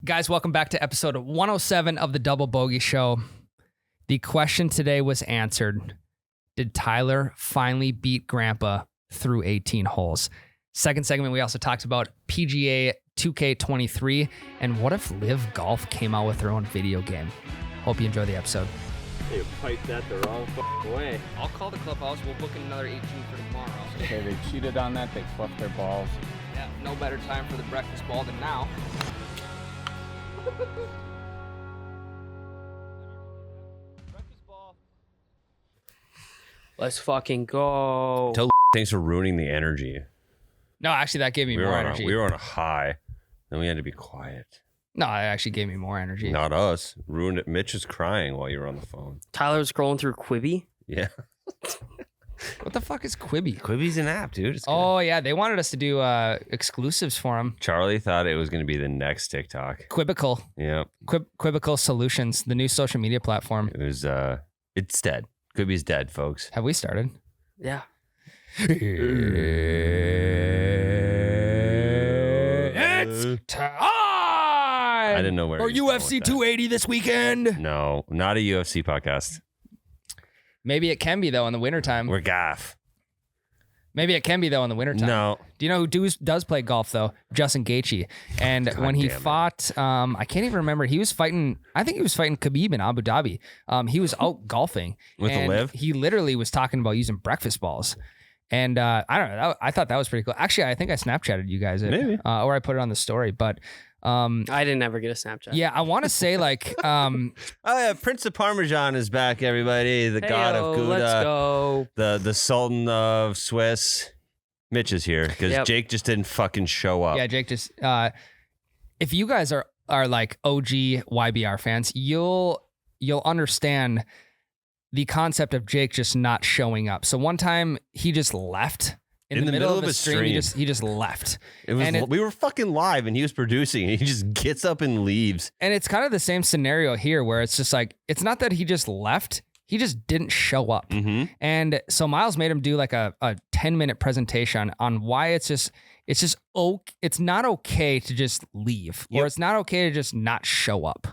Guys, welcome back to episode 107 of the Double Bogey Show. The question today was answered. Did Tyler finally beat Grandpa through 18 holes? Second segment, we also talked about PGA 2K23 and what if Live Golf came out with their own video game. Hope you enjoy the episode. You piped that the wrong way. I'll call the clubhouse. We'll book another 18 for tomorrow. Okay, they cheated on that. They fluffed their balls. Yeah, no better time for the breakfast ball than now. Let's fucking go. Thanks for ruining the energy. No, actually, that gave me more energy. We were on a high, then we had to be quiet. No, it actually gave me more energy. Not us. Ruined it. Mitch is crying while you were on the phone. Tyler was scrolling through Quibi. Yeah. What the fuck is Quibi? Quibi's an app, dude. It's good. Oh, yeah. They wanted us to do exclusives for them. Charlie thought it was going to be the next TikTok. Quibical. Yeah. Quibical Solutions, the new social media platform. It was, it's dead. Quibi's dead, folks. Have we started? Yeah. It's time! I didn't know where. Or he was going UFC with that. 280 this weekend. No, not a UFC podcast. Maybe it can be, though, in the wintertime. We're gaff. Maybe it can be, though, in the wintertime. No. Do you know who does play golf, though? Justin Gaethje. And God when he damn it. fought, I can't even remember. He was fighting, I think he was fighting Khabib in Abu Dhabi. He was out golfing. With the and live? He literally was talking about using breakfast balls. And I don't know. I thought that was pretty cool. Actually, I think I Snapchatted you guys it. Maybe. Or I put it on the story. But I didn't ever get a Snapchat. yeah, I want to say like... Oh, yeah. Prince of Parmesan is back, everybody. The god of Gouda. Let's go. The Sultan of Swiss. Mitch is here because Yep. Jake just didn't fucking show up. Yeah, Jake just... if you guys are like OG YBR fans, you'll understand the concept of Jake just not showing up. So one time he just left in the middle of a stream. He just left. It was And we were fucking live and he was producing and he just gets up and leaves. And it's kind of the same scenario here where it's just like, it's not that he just left. He just didn't show up. Mm-hmm. And so Miles made him do like a 10-minute presentation on why it's not okay to just leave, or it's not okay to just not show up.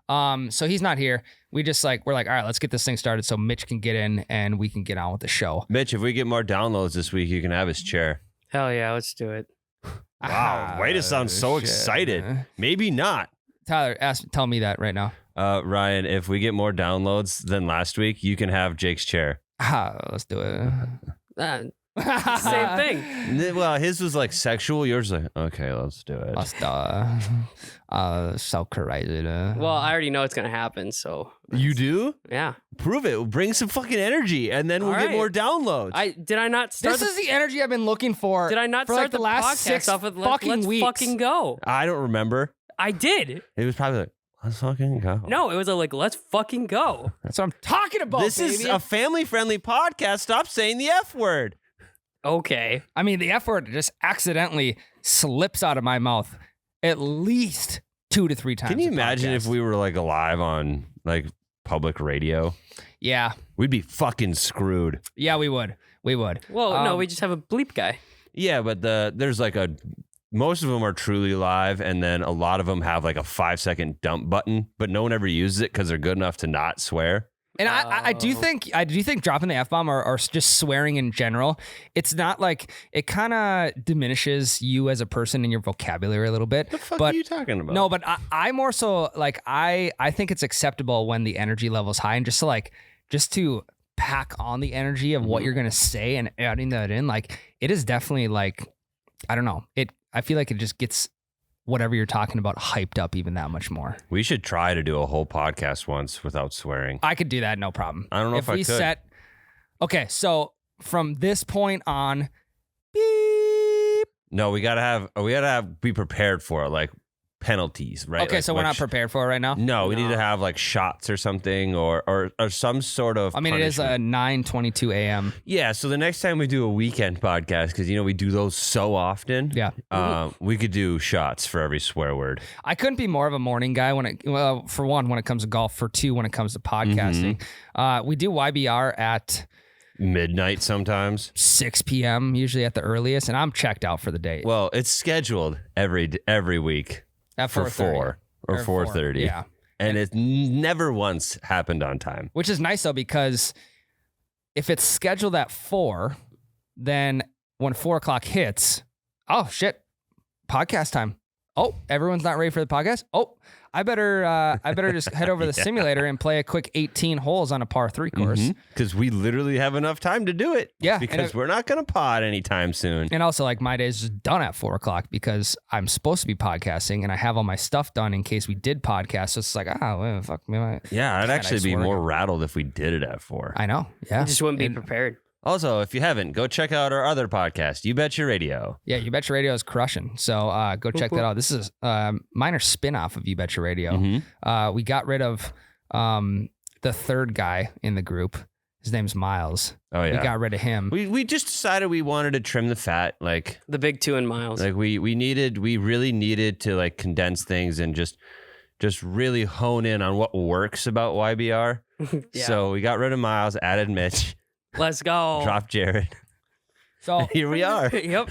So he's not here. We're like, all right, let's get this thing started so Mitch can get in and we can get on with the show. Mitch, if we get more downloads this week, you can have his chair. Hell yeah, let's do it. Wow, way to sound so shit. excited. Maybe not. Tyler, tell me that right now. Ryan, if we get more downloads than last week, you can have Jake's chair. Let's do it. Same thing. Well, his was like sexual. Yours was like, okay, let's do it. Let's so crazy. Well, I already know it's going to happen, so. You do? Yeah. Prove it. Bring some fucking energy, and then we'll All get right. more downloads. Did I not start This is the energy I've been looking for. Did I not for start like the the last podcast 6 off with fucking let's weeks? fucking go? I don't remember. I did. It was probably like, let's fucking go. No, it was like, let's fucking go. That's what I'm talking about. This is a family-friendly podcast. Stop saying the F word. Okay. I mean, the F word just accidentally slips out of my mouth at least 2 to 3 times. Can you a imagine podcast. if we were like alive on like public radio? Yeah. We'd be fucking screwed. Yeah, we would. We would. Well, no, we just have a bleep guy. Yeah, but there's like most of them are truly live, and then a lot of them have like a 5-second dump button, but no one ever uses it because they're good enough to not swear. And I do think dropping the F-bomb or just swearing in general, it's not like, it kind of diminishes you as a person and your vocabulary a little bit. The fuck but are you talking about? No, but I more so like, I think it's acceptable when the energy level's high, and just to pack on the energy of what you're going to say and adding that in, like, it is definitely like, I don't know. I feel like it just gets whatever you're talking about hyped up even that much more. We should try to do a whole podcast once without swearing. I could do that, no problem. I don't know if I could. Okay, so from this point on, beep. No, we gotta be prepared for it, like penalties, right? Okay, Like, so we're not prepared for it right now? No, we need to have like shots or something, or some sort of. I mean, it is punishment. 9:22 a.m. Yeah, so the next time we do a weekend podcast, because we do those so often. Yeah. We could do shots for every swear word. I couldn't be more of a morning guy for one, when it comes to golf, for two, when it comes to podcasting. We do YBR at Midnight sometimes. 6 p.m. usually at the earliest, and I'm checked out for the day. Well, it's scheduled every week At for 4:30. 4. or 4:30. Yeah. And it never once happened on time. Which is nice though, because if it's scheduled at 4, then when 4 o'clock hits, oh shit, podcast time. Oh, everyone's not ready for the podcast. Oh, I better just head over to the simulator and play a quick 18 holes on a par 3 course. Because we literally have enough time to do it. Yeah, Because we're not going to pod anytime soon. And also, like, my day's just done at 4 o'clock because I'm supposed to be podcasting and I have all my stuff done in case we did podcast. So it's like, well, fuck me. Yeah, I'd actually be swear. more rattled if we did it at 4. I know. Yeah. You just wouldn't be prepared. Also, if you haven't, go check out our other podcast, You Betcha Radio. Yeah, You Betcha Radio is crushing. So go check that out. This is minor spin-off of You Betcha Radio. We got rid of the third guy in the group. His name's Miles. Oh, yeah. We got rid of him. We just decided we wanted to trim the fat. Like, The big 2 in Miles. we really needed to like condense things and just really hone in on what works about YBR. Yeah. So we got rid of Miles, added Mitch, Let's go. dropped Jared. So Here we are. Yep.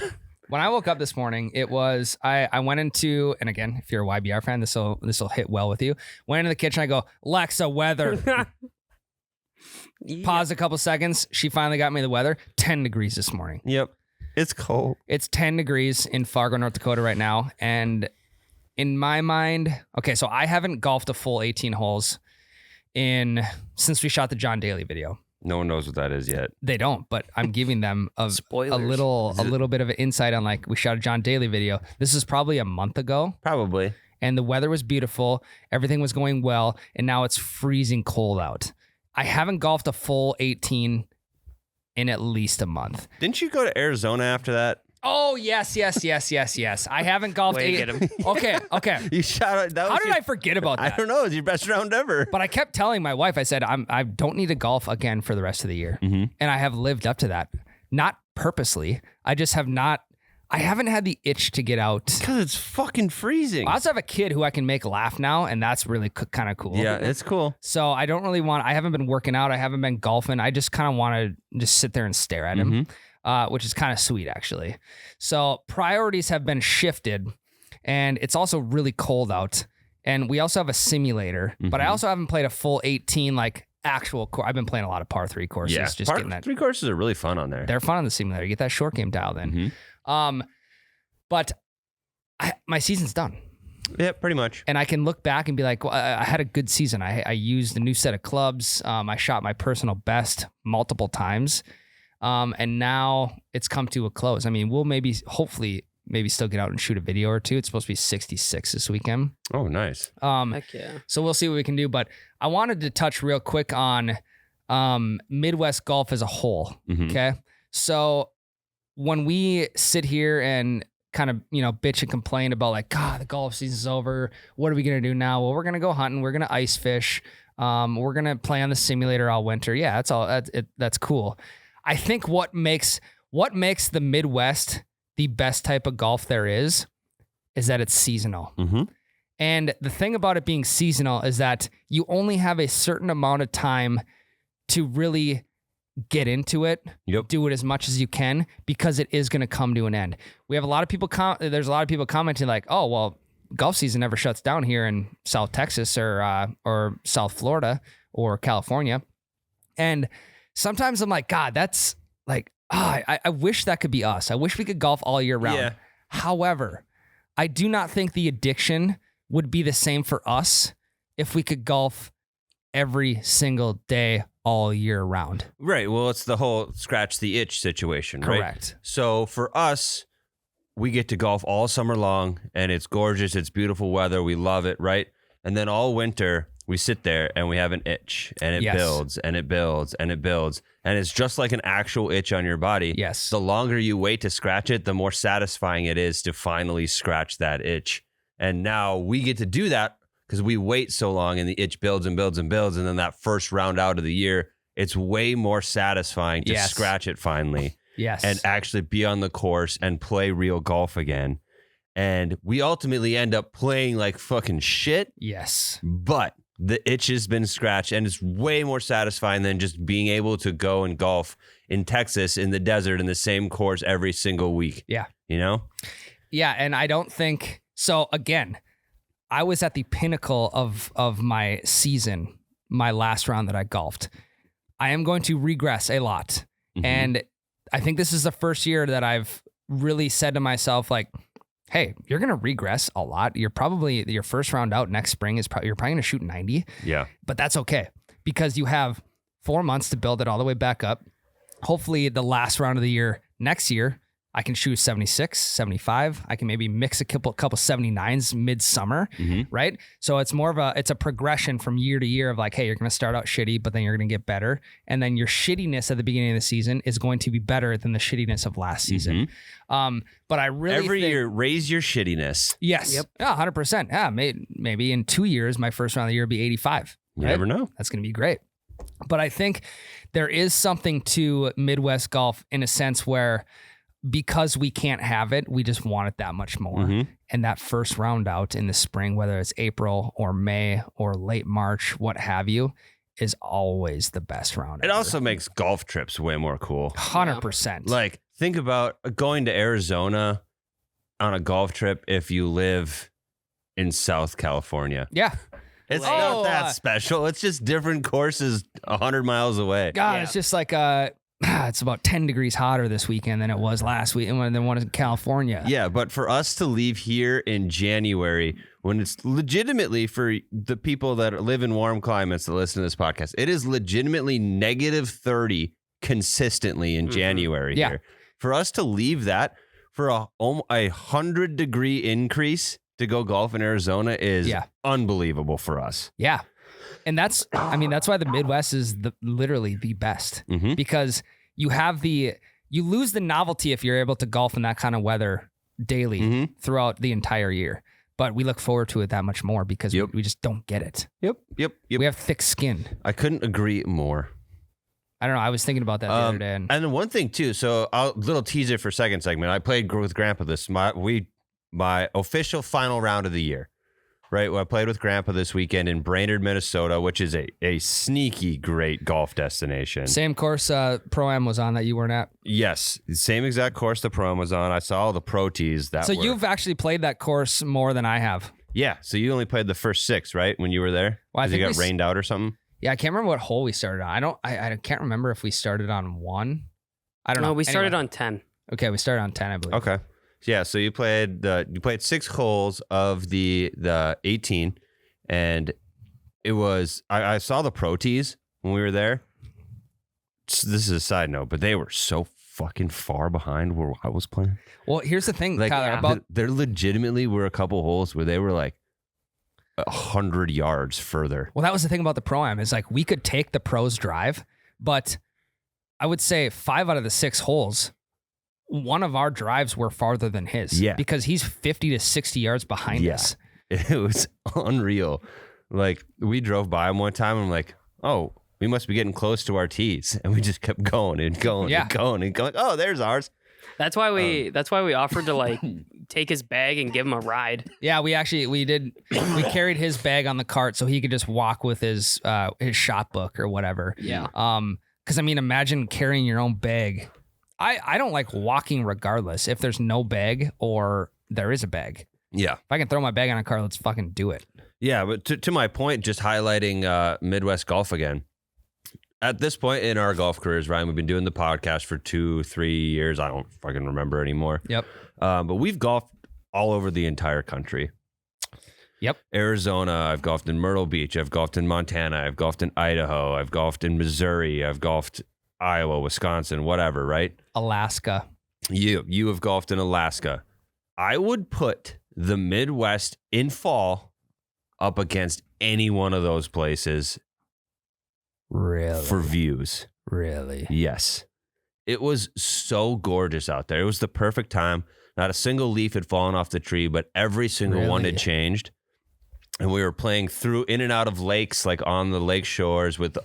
when I woke up this morning, it was I went into, and again, if you're a YBR fan, this will hit well with you. Went into the kitchen, I go, Alexa, weather. Pause a couple seconds. She finally got me the weather. 10 degrees this morning. Yep. It's cold. It's 10 degrees in Fargo, North Dakota right now. And in my mind, okay, so I haven't golfed a full 18 holes since we shot the John Daly video. No one knows what that is yet. They don't, but I'm giving them a Spoilers. little bit of an insight on, like, we shot a John Daly video. This is probably a month ago. Probably. And the weather was beautiful. Everything was going well. And now it's freezing cold out. I haven't golfed a full 18 in at least a month. Didn't you go to Arizona after that? Oh, yes. I haven't golfed Way to 8. get him. Okay. You shot it. How did I forget about I that? don't know. It's your best round ever. But I kept telling my wife, I said, I don't need to golf again for the rest of the year. Mm-hmm. And I have lived up to that. Not purposely. I just I haven't had the itch to get out. Because it's fucking freezing. I also have a kid who I can make laugh now, and that's really kind of cool. Yeah, it's cool. So I don't really I haven't been working out. I haven't been golfing. I just kind of want to just sit there and stare at him, which is kind of sweet, actually. So priorities have been shifted, and it's also really cold out. And we also have a simulator, but I also haven't played a full 18, like, actual course. I've been playing a lot of par 3 courses. Yeah, just getting that. 3 courses are really fun on there. They're fun on the simulator. You get that short game dialed in. But my season's done. Yeah, pretty much. And I can look back and be like, well, I had a good season. I used a new set of clubs. I shot my personal best multiple times. And now it's come to a close. I mean, we'll hopefully still get out and shoot a video or two. It's supposed to be 66 this weekend. Oh, nice. Heck yeah. So we'll see what we can do. But I wanted to touch real quick on Midwest golf as a whole. Okay. So when we sit here and kind of, bitch and complain about, like, God, the golf season's over. What are we going to do now? Well, we're going to go hunting. We're going to ice fish. We're going to play on the simulator all winter. Yeah, that's all. That's cool. I think what makes the Midwest the best type of golf there is that it's seasonal. And the thing about it being seasonal is that you only have a certain amount of time to really get into it, do it as much as you can, because it is going to come to an end. We have a lot of people, there's a lot of people commenting like, oh, well, golf season never shuts down here in South Texas or South Florida or California. And sometimes I'm like, God, that's like, I wish that could be us. I wish we could golf all year round. Yeah. However, I do not think the addiction would be the same for us if we could golf every single day all year round. Right. Well, it's the whole scratch the itch situation, right? Correct. So for us, we get to golf all summer long, and it's gorgeous. It's beautiful weather. We love it, right? And then all winter, we sit there and we have an itch, and it builds and it builds and it builds. And it's just like an actual itch on your body. Yes. The longer you wait to scratch it, the more satisfying it is to finally scratch that itch. And now we get to do that because we wait so long and the itch builds and builds and builds. And then that first round out of the year, it's way more satisfying to scratch it finally. Yes. And actually be on the course and play real golf again. And we ultimately end up playing like fucking shit. Yes. But the itch has been scratched, and it's way more satisfying than just being able to go and golf in Texas in the desert in the same course every single week. Yeah. You know? Yeah. And I don't think so. Again, I was at the pinnacle of my season, my last round that I golfed. I am going to regress a lot. Mhm. And I think this is the first year that I've really said to myself, like, hey, you're going to regress a lot. You're probably, your first round out next spring is you're probably going to shoot 90, Yeah. but that's okay because you have 4 months to build it all the way back up. Hopefully the last round of the year, next year, I can shoot 76, 75. I can maybe mix a couple 79s midsummer, right? So it's more of it's a progression from year to year of like, hey, you're going to start out shitty, but then you're going to get better. And then your shittiness at the beginning of the season is going to be better than the shittiness of last season. But I really Every think, year, raise your shittiness. yes. Yep. Yeah, 100%. Yeah, maybe in 2 years, my first round of the year will be 85. You right? never know. That's going to be great. But I think there is something to Midwest golf in a sense where because we can't have it, we just want it that much more. And that first round out in the spring, whether it's April or May or late March, what have you, is always the best round. It ever. also makes golf trips way more cool. 100%. Like, think about going to Arizona on a golf trip if you live in South California. Yeah. It's Oh, not that special. It's just different courses 100 miles away. God, Yeah. it's just like it's about 10 degrees hotter this weekend than it was last week, and then one in California. Yeah, but for us to leave here in January, when it's legitimately for the people that live in warm climates that listen to this podcast, it is legitimately negative 30 consistently in January Yeah. here. For us to leave that for a 100-degree increase to go golf in Arizona is unbelievable for us. Yeah. And that's why the Midwest is literally the best because you lose the novelty if you're able to golf in that kind of weather daily throughout the entire year. But we look forward to it that much more because we just don't get it. Yep. We have thick skin. I couldn't agree more. I don't know. I was thinking about that the other day. And then one thing too, so I'll little teaser for second segment. I played with Grandpa my official final round of the year. Right, well, I played with Grandpa this weekend in Brainerd, Minnesota, which is a sneaky great golf destination. Same course Pro-Am was on that you weren't at. Yes, same exact course the Pro-Am was on. I saw all the pro tees that So were. you've actually played that course more than I have. Yeah, so you only played the first 6, right, when you were there? Well, I Because you think got rained out or something? Yeah, I can't remember what hole we started on. I can't remember if we started on 1. I don't know. No, we started Anyway. on 10. Okay, we started on 10, I believe. Okay. Yeah, so you played 6 holes of the 18, and it was I saw the pro tees when we were there. This is a side note, but they were so fucking far behind where I was playing. Well, here's the thing, Like Tyler, there legitimately were a couple holes where they were like 100 yards further. well, that was the thing about the Pro-Am is like we could take the pros drive, but I would say 5 out of the 6 holes, one of our drives were farther than his. Yeah. Because he's 50 to 60 yards behind us. It was unreal. Like we drove by him one time and I'm like, oh, we must be getting close to our tees. And we just kept going and going and going and going. Oh, there's ours. That's why we offered to like take his bag and give him a ride. Yeah, we carried his bag on the cart so he could just walk with his shot book or whatever. Yeah. Because I mean, imagine carrying your own bag. I don't like walking regardless if there's no bag or there is a bag. Yeah. If I can throw my bag on a car, let's fucking do it. Yeah, but to my point, just highlighting Midwest golf again. At this point in our golf careers, Ryan, we've been doing the podcast for 2-3 years. I don't fucking remember anymore. Yep. But we've golfed all over the entire country. Yep. Arizona, I've golfed in Myrtle Beach. I've golfed in Montana. I've golfed in Idaho. I've golfed in Missouri. I've golfed Iowa, Wisconsin, whatever, right? Alaska. You have golfed in Alaska. I would put the Midwest in fall up against any one of those places Really? for views. Really? Yes. It was so gorgeous out there. It was the perfect time. Not a single leaf had fallen off the tree, but every single one had Really? changed. And we were playing through in and out of lakes, like on the lake shores with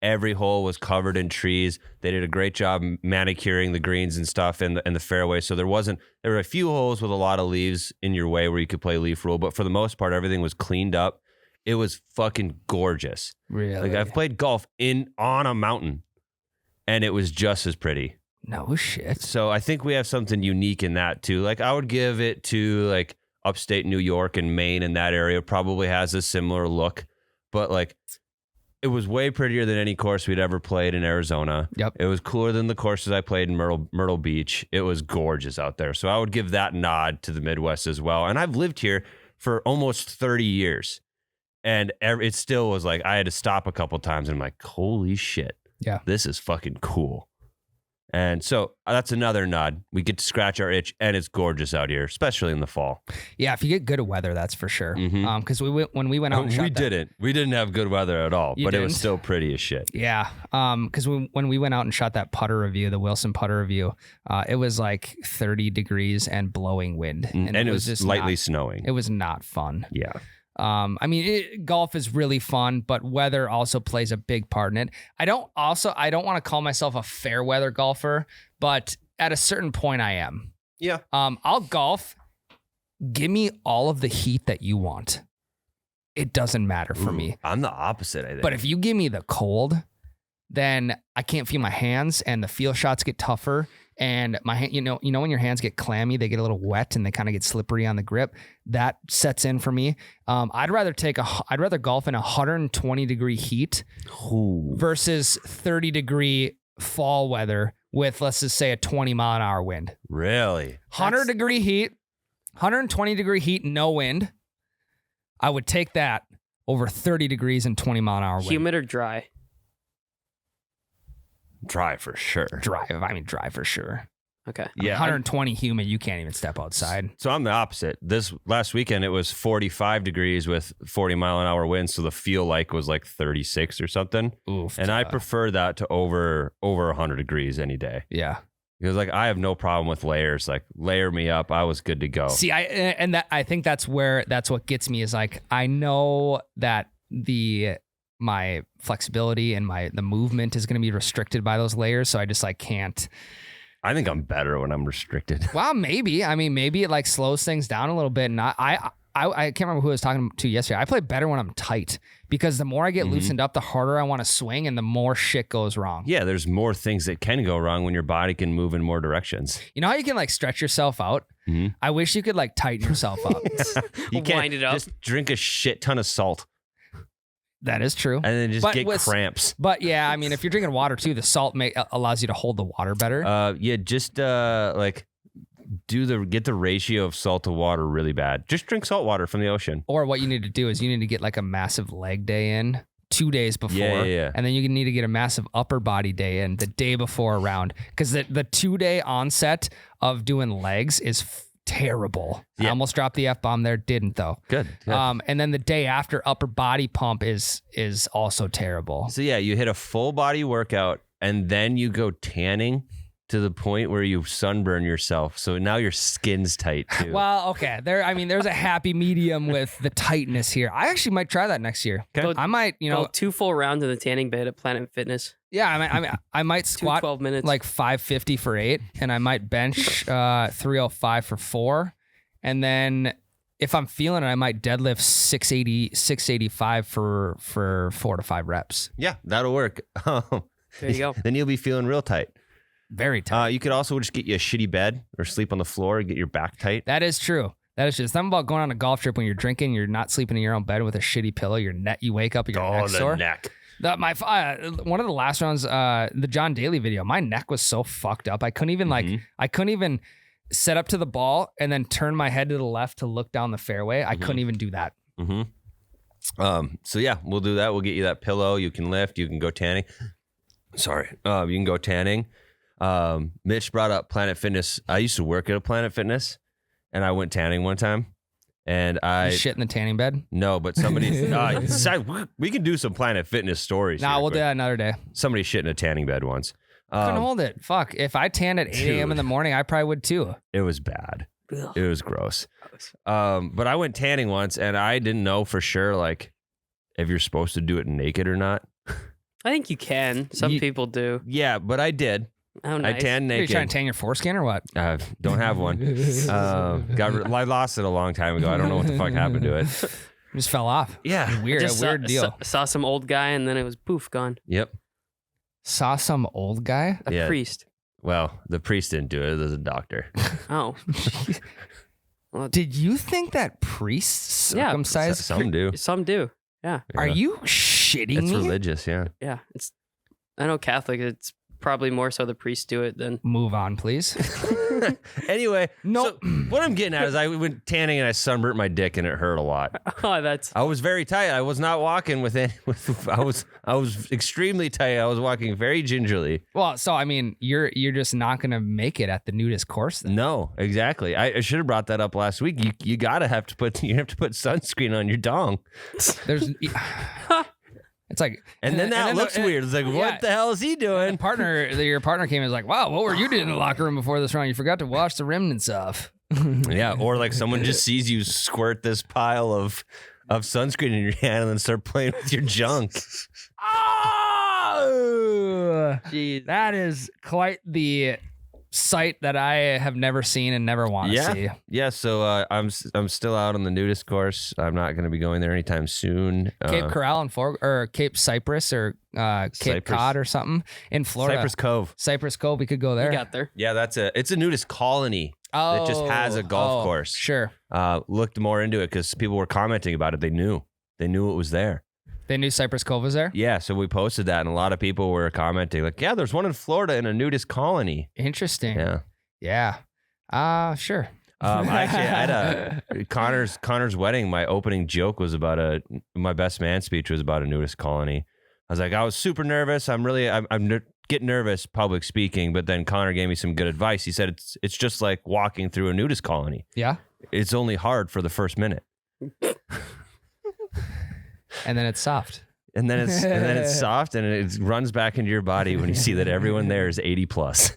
every hole was covered in trees. They did a great job manicuring the greens and stuff in the fairway. So there were a few holes with a lot of leaves in your way where you could play leaf rule, but for the most part, everything was cleaned up. It was fucking gorgeous. Really? Like I've played golf on a mountain and it was just as pretty. No shit. So I think we have something unique in that too. Like I would give it to like upstate New York and Maine and that area probably has a similar look. But like, it was way prettier than any course we'd ever played in Arizona. Yep. It was cooler than the courses I played in Myrtle Beach. It was gorgeous out there. So I would give that nod to the Midwest as well. And I've lived here for almost 30 years. And it still was like, I had to stop a couple times and I'm like, holy shit. Yeah. This is fucking cool. And so that's another nod. We get to scratch our itch, and it's gorgeous out here, especially in the fall. Yeah, if you get good weather, that's for sure. Mhm. Because when we went out and shot We didn't have good weather at all, You but it was didn't? still pretty as shit. Yeah, because when we went out and shot that putter review, the Wilson putter review, it was like 30 degrees and blowing wind, And it was just lightly not, snowing. It was not fun. Yeah. I mean, golf is really fun, but weather also plays a big part in it. I don't want to call myself a fair weather golfer, but at a certain point I am. Yeah. I'll golf. Give me all of the heat that you want. It doesn't matter for me. I'm the opposite, I think. But if you give me the cold, then I can't feel my hands and the feel shots get tougher. And my hand, you know when your hands get clammy, they get a little wet and they kind of get slippery on the grip. That sets in for me. I'd rather golf in 120 degree heat versus 30 degree fall weather with, let's just say, a 20 mile an hour wind. Really? 100 degree heat, 120 degree heat, no wind. I would take that over 30 degrees and 20 mile an hour wind. Humid or dry? Dry for sure. Dry for sure. Okay. Yeah. 120 humid, you can't even step outside. So I'm the opposite. This last weekend, it was 45 degrees with 40 mile an hour winds. So the feel like was like 36 or something. Oof. And I prefer that to over 100 degrees any day. Yeah. Because like I have no problem with layers. Like layer me up, I was good to go. See, I think that's what gets me is like, I know that my flexibility and the movement is going to be restricted by those layers. So I just like can't. I think I'm better when I'm restricted. Well, maybe. I mean, maybe it like slows things down a little bit. And I can't remember who I was talking to yesterday. I play better when I'm tight because the more I get loosened up, the harder I want to swing and the more shit goes wrong. Yeah, there's more things that can go wrong when your body can move in more directions. You know how you can like stretch yourself out? Mhm. I wish you could like tighten yourself up. You can't Wind it up. just drink a shit ton of salt That is true. and then just But get with- cramps. But yeah, I mean, if you're drinking water too, the salt allows you to hold the water better. Yeah, just like get the ratio of salt to water really bad. Just drink salt water from the ocean. Or what you need to do is you need to get like a massive leg day in 2 days before. Yeah. And then you need to get a massive upper body day in the day before a round. Because the 2-day onset of doing legs is terrible. I Yeah. almost dropped the F-bomb there. Didn't though. Good. And then the day after upper body pump is also terrible. So yeah, you hit a full body workout and then you go tanning to the point where you sunburn yourself. So now your skin's tight too. Well, okay. There's a happy medium with the tightness here. I actually might try that next year. Okay. I might, Go 2 full rounds in the tanning bed at Planet Fitness. yeah, I might 2 squat 12 minutes. like 550 for 8, and I might bench 305 for 4, and then if I'm feeling it, I might deadlift 685 for 4 to 5 reps. Yeah, that'll work. There you go. Then you'll be feeling real tight. Very tight. You could also just get you a shitty bed or sleep on the floor and get your back tight. That is true. That is just something about going on a golf trip when you're drinking. You're not sleeping in your own bed with a shitty pillow. You wake up, your neck's sore. neck. One of the last rounds, the John Daly video, my neck was so fucked up. I couldn't even set up to the ball and then turn my head to the left to look down the fairway. I couldn't even do that. Mm-hmm. So yeah, we'll do that. We'll get you that pillow. You can lift. You can go tanning. Sorry. You can go tanning. Mitch brought up Planet Fitness. I used to work at a Planet Fitness, and I went tanning one time. And You shit in the tanning bed? no, but somebody we can do some Planet Fitness stories. Nah, here we'll do quick. that another day. Somebody shit in a tanning bed once. Couldn't hold it. Fuck. If I tanned at 8 a.m. in the morning, I probably would too. It was bad. Ugh. It was gross. But I went tanning once, and I didn't know for sure like if you're supposed to do it naked or not. I think you can. Some people do. Yeah, but I did. Oh, I nice. tanned Are you naked. trying to tan your foreskin or what? Don't have one. I lost it a long time ago. I don't know what the fuck happened to it. Just fell off. Yeah. Weird. Just A weird deal. Saw some old guy and then it was poof, gone. Yep. Saw some old guy. A Yeah. priest. Well, the priest didn't do it. It was a doctor. Oh. Did you think that priests Yeah, circumcised? Some do. Some do. Yeah. Are Yeah. you shitting It's me? religious, yeah. Yeah. I know Catholic, it's probably more so the priests do it than. Move on, please. Anyway, Nope. so what I'm getting at is I went tanning and I sunburnt my dick and it hurt a lot. Oh, that's. I was very tight. I was not walking with any. I was extremely tight. I was walking very gingerly. Well, so I mean, you're just not gonna make it at the nudist course then. No, exactly. I should have brought that up last week. You have to put sunscreen on your dong, There's. It's like, and then that looks weird. It's like, yeah. what the hell is he doing? Your partner came and was like, wow, what were you doing in the locker room before this round? You forgot to wash the remnants off. Yeah, or like someone just sees you squirt this pile of sunscreen in your hand and then start playing with your junk. Oh, Jeez. that is quite the sight that I have never seen and never want to see. Yeah. So I'm still out on the nudist course. I'm not going to be going there anytime soon. Cape Coral or Cape Cypress or Cape Cypress. Cod or something in Florida. Cypress Cove. We could go there. You got there. Yeah, it's a nudist colony that just has a golf course. Sure. Looked more into it because people were commenting about it. They knew it was there. They knew Cypress Cove was there? Yeah, so we posted that, and a lot of people were commenting like, "Yeah, there's one in Florida in a nudist colony." Interesting. Yeah. Sure. I actually had Connor's wedding. My opening joke was about my best man speech was about a nudist colony. I was like, I was super nervous. I'm getting nervous public speaking, but then Connor gave me some good advice. He said it's just like walking through a nudist colony. Yeah. It's only hard for the first minute. And then it's soft. And then it's soft and it runs back into your body when you see that everyone there is 80 plus.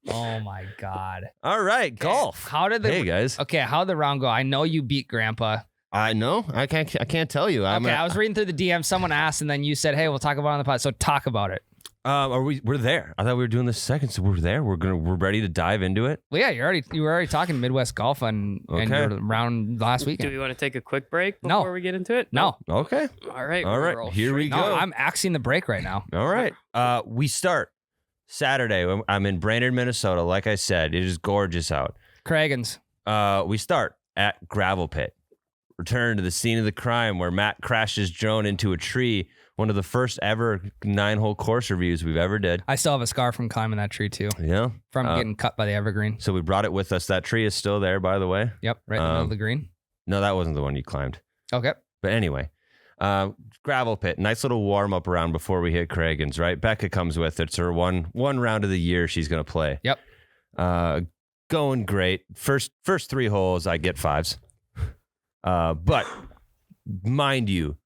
Oh my God. All right, golf. Hey guys. Okay, how'd the round go? I know you beat Grandpa. I know. I can't tell you. I was reading through the DM. Someone asked, and then you said, "Hey, we'll talk about it on the pod." So talk about it. We're there. I thought we were doing this second, so we're there. We're ready to dive into it. Well, yeah, you were already talking Midwest golf and your round last weekend. Do we want to take a quick break before we get into it? No. Okay. All right. Here we go. No, I'm axing the break right now. All right. We start Saturday. I'm in Brainerd, Minnesota. Like I said, it is gorgeous out. Craigens. We start at Gravel Pit. Return to the scene of the crime where Matt crashed his drone into a tree. One of the first ever 9-hole course reviews we've ever did. I still have a scar from climbing that tree too. Yeah. From getting cut by the evergreen. So we brought it with us. That tree is still there, by the way. Yep, right in the middle of the green. No, that wasn't the one you climbed. Okay. But anyway, Gravel Pit, nice little warm up round before we hit Craigens, right? Becca comes with it. It's her one round of the year she's going to play. Yep. Going great. First 3 holes, I get 5s. But mind you,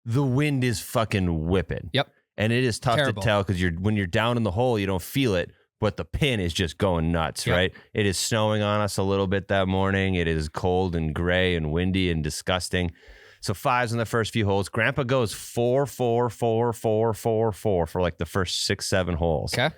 the wind is fucking whipping. Yep. And it is tough Terrible. to tell because when you're down in the hole, you don't feel it, but the pin is just going nuts, Yep. right? It is snowing on us a little bit that morning. It is cold and gray and windy and disgusting. So 5s in the first few holes. Grandpa goes 4, 4, 4, 4, 4, 4 for like the first 6, 7 holes. Okay.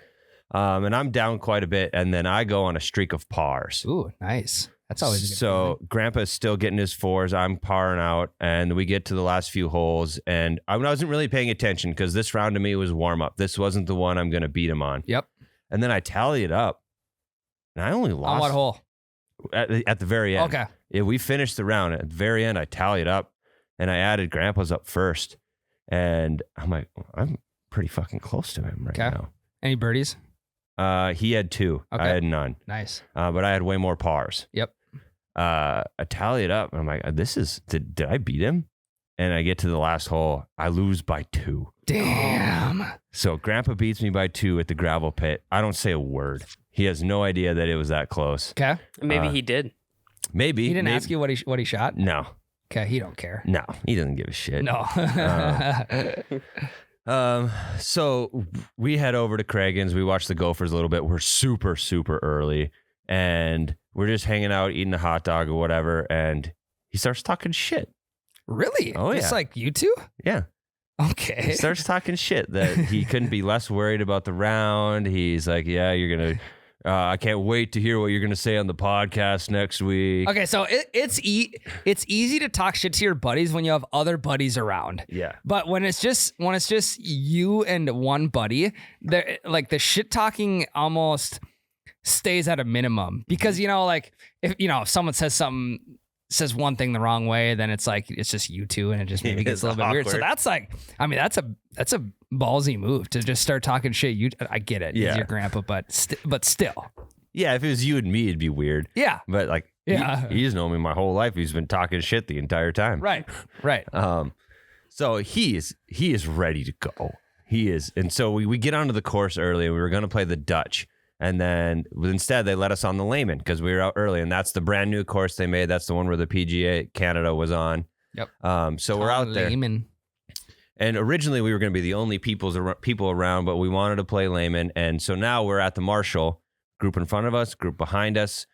And I'm down quite a bit, and then I go on a streak of pars. Ooh, nice. That's always a good So feeling. Grandpa's still getting his 4s. I'm parring out, and we get to the last few holes, and I wasn't really paying attention because this round to me was warm up. This wasn't the one I'm going to beat him on. Yep. And then I tally it up, and I only lost On what hole? at the very end. Okay. Yeah, we finished the round. At the very end, I tallied up, and I added Grandpa's up first, and I'm like, I'm pretty fucking close to him right Okay. Any birdies? now. He had 2. Okay. I had none. Nice. But I had way more pars. Yep. I tally it up and I'm like, did I beat him? And I get to the last hole. I lose by 2. Damn. So Grandpa beats me by 2 at the Gravel Pit. I don't say a word. He has no idea that it was that close. Okay. Maybe he did. Maybe. He didn't ask you what he shot? No. Okay, he don't care. No. He doesn't give a shit. No. So we head over to Craigens. We watch the Gophers a little bit. We're super, super early. And we're just hanging out, eating a hot dog or whatever. And he starts talking shit. Really? Oh, Just yeah. like you two? Yeah. Okay. He starts talking shit that he couldn't be less worried about the round. He's like, yeah, you're going to, I can't wait to hear what you're going to say on the podcast next week. Okay, so it's easy to talk shit to your buddies when you have other buddies around. Yeah. But when it's just you and one buddy, like the shit talking almost stays at a minimum because, like if someone says one thing the wrong way, then it's like, it's just you two and it just maybe gets a little bit weird. So that's like, that's a ballsy move to just start talking shit. I get it. Yeah. He's your grandpa, but still. Yeah. If it was you and me, it'd be weird. Yeah. But like, Yeah. he's known me my whole life. He's been talking shit the entire time. Right. So he is ready to go. He is. And so we get onto the course early and we were going to play the Dutch. And then instead they let us on the Layman because we were out early. And that's the brand new course they made. That's the one where the PGA Canada was on. Yep. So we're out there. Layman. And originally we were going to be the only people around, but we wanted to play Layman. And so now we're at the Marshall, group in front of us, group behind us.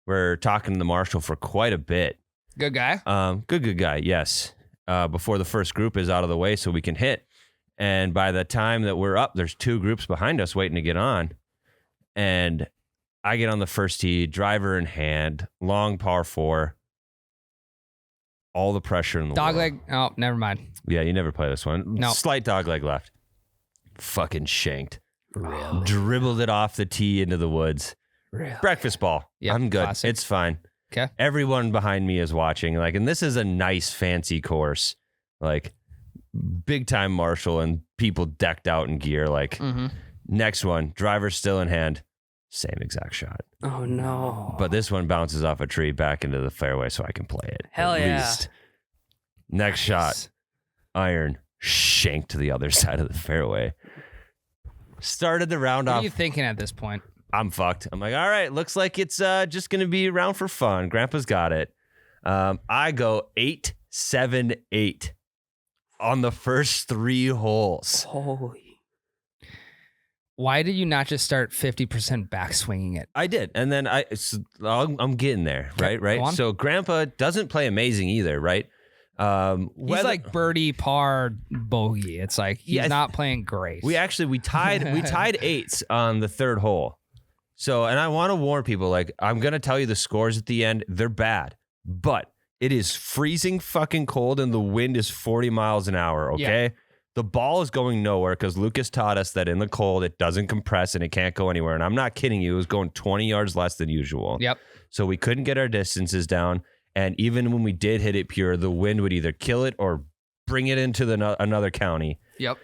We're talking to the Marshall for quite a bit. Good guy. Good guy. Yes. Before the first group is out of the way so we can hit. And by the time that we're up, there's two groups behind us waiting to get on. And I get on the first tee, driver in hand, long par 4. All the pressure in the Dog world. leg. Oh, never mind. Yeah, you never play this one. No. Slight dog leg left. Fucking shanked. Really? Dribbled it off the tee into the woods. Really? Breakfast ball. Yep, I'm good. classic. It's fine. Okay. Everyone behind me is watching. Like, and this is a nice, fancy course. Like, big time Marshall and people decked out in gear. Like, Mm-hmm. next one, driver still in hand. Same exact shot. Oh no. But this one bounces off a tree back into the fairway so I can play it. Hell at yeah. least. Next shot, iron, shanked to the other side of the fairway. Started the round What off. are you thinking at this point? I'm fucked. I'm like, all right, looks like it's just going to be around for fun. Grandpa's got it. I go 8-7-8 on the first 3 holes. Holy. Why did you not just start 50% backswinging it? I did. And then I'm getting there, Okay, right? go on. So Grandpa doesn't play amazing either, right? He's like birdie, par, bogey. It's like he's Yeah, not playing great. we tied 8s on the 3rd hole. So, and I want to warn people, like, I'm going to tell you the scores at the end. They're bad, but it is freezing fucking cold and the wind is 40 miles an hour, okay? Yeah. The ball is going nowhere because Lucas taught us that in the cold, it doesn't compress and it can't go anywhere. And I'm not kidding you. It was going 20 yards less than usual. Yep. So we couldn't get our distances down. And even when we did hit it pure, the wind would either kill it or bring it into another county. Yep.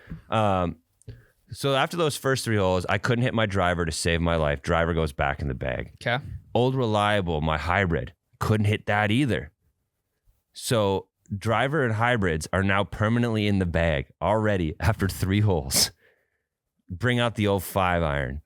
So after those first 3 holes, I couldn't hit my driver to save my life. Driver goes back in the bag. Okay. Old Reliable, my hybrid, couldn't hit that either. So driver and hybrids are now permanently in the bag already after 3 holes. Bring out the old 5-iron.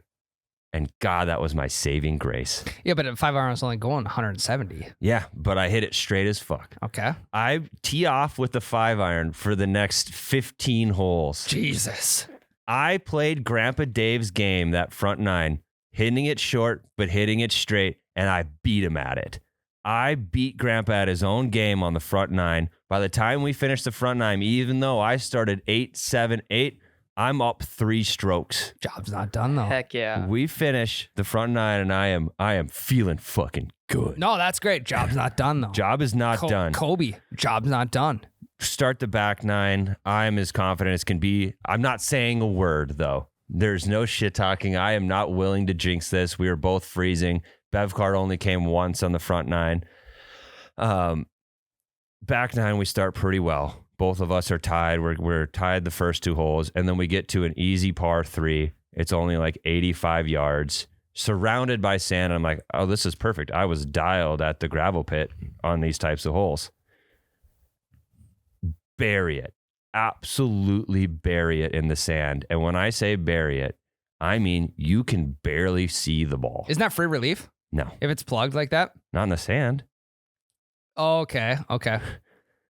And God, that was my saving grace. Yeah, but at 5-iron was only going 170. Yeah, but I hit it straight as fuck. Okay. I tee off with the 5-iron for the next 15 holes. Jesus. I played Grandpa Dave's game, that front 9, hitting it short, but hitting it straight, and I beat him at it. I beat Grandpa at his own game on the front 9. By the time we finished the front 9, even though I started 8-7-8, I'm up 3 strokes. Job's not done though. Heck yeah. We finish the front 9, and I am feeling fucking good. No, that's great. Job's not done though. Job is not done. Kobe, job's not done. Start the back 9. I'm as confident as can be. I'm not saying a word, though. There's no shit talking. I am not willing to jinx this. We were both freezing. Bev card only came once on the front 9. Back 9, we start pretty well. Both of us are tied. We're tied the first 2 holes, and then we get to an easy par 3. It's only like 85 yards, surrounded by sand. I'm like, oh, this is perfect. I was dialed at the gravel pit on these types of holes. Bury it. Absolutely bury it in the sand. And when I say bury it, I mean you can barely see the ball. Isn't that free relief No, if it's plugged like that? not in the sand. Oh, okay.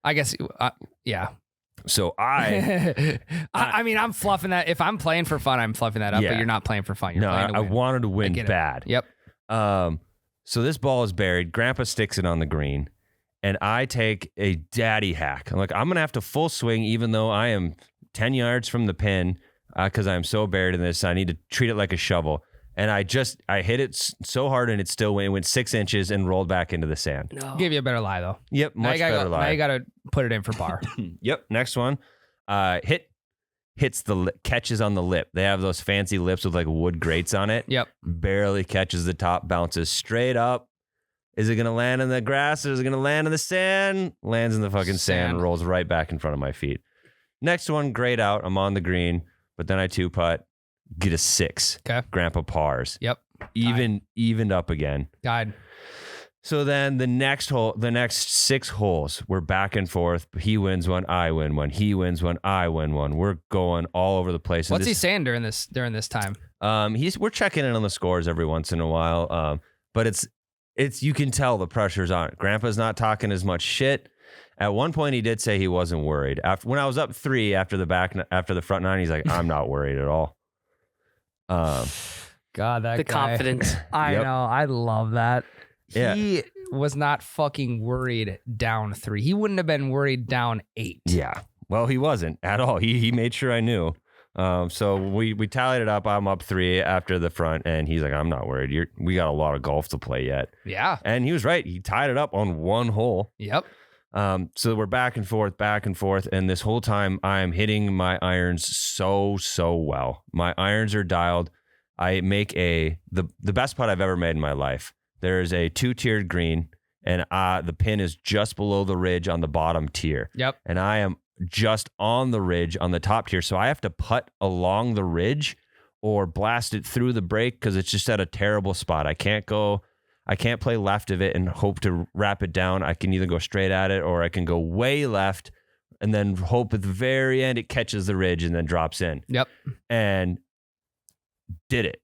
I guess, yeah. So I mean, I'm fluffing that. If I'm playing for fun, I'm fluffing that up, Yeah. but you're not playing for fun. You're playing to I win. wanted to win get it. bad. Yep. So this ball is buried. Grandpa sticks it on the green, and I take a daddy hack. I'm like, I'm gonna have to full swing, even though I am 10 yards from the pin, because I am so buried in this. I need to treat it like a shovel. And I hit it so hard, and it went 6 inches and rolled back into the sand. No. Give you a better lie though. Yep, much better Now lie. you gotta put it in for bar. Yep, next one. Hit hits catches on the lip. They have those fancy lips with like wood grates on it. Yep. Barely catches the top, bounces straight up. Is it going to land in the grass or is it going to land in the sand? Lands in the fucking sand, rolls right back in front of my feet. Next one, great out. I'm on the green, but then I 2-putt, get a 6. Okay. Grandpa pars. Yep. Evened up again. Guide. So then the next 6 holes, we're back and forth. He wins one, I win one. He wins one, I win one. We're going all over the place. What's he saying during this time? We're checking in on the scores every once in a while. But it's you can tell the pressure's on. Grandpa's not talking as much shit. At one point, he did say he wasn't worried. When I was up 3 after the front 9, he's like, I'm not worried at all. God, that The guy. confidence. I Yep. know. I love that. Yeah. He was not fucking worried down 3. He wouldn't have been worried down 8. Yeah. Well, he wasn't at all. He made sure I knew. So we tallied it up. I'm up 3 after the front, and he's like, I'm not worried. We got a lot of golf to play yet. Yeah. And he was right. He tied it up on 1 hole. Yep. So we're back and forth. And this whole time I'm hitting my irons so well. My irons are dialed. I make the best putt I've ever made in my life. There's a 2-tiered green, and the pin is just below the ridge on the bottom tier. Yep. And I am just on the ridge on the top tier. So I have to putt along the ridge or blast it through the break because it's just at a terrible spot. I can't play left of it and hope to wrap it down. I can either go straight at it or I can go way left and then hope at the very end it catches the ridge and then drops in. Yep. And did it.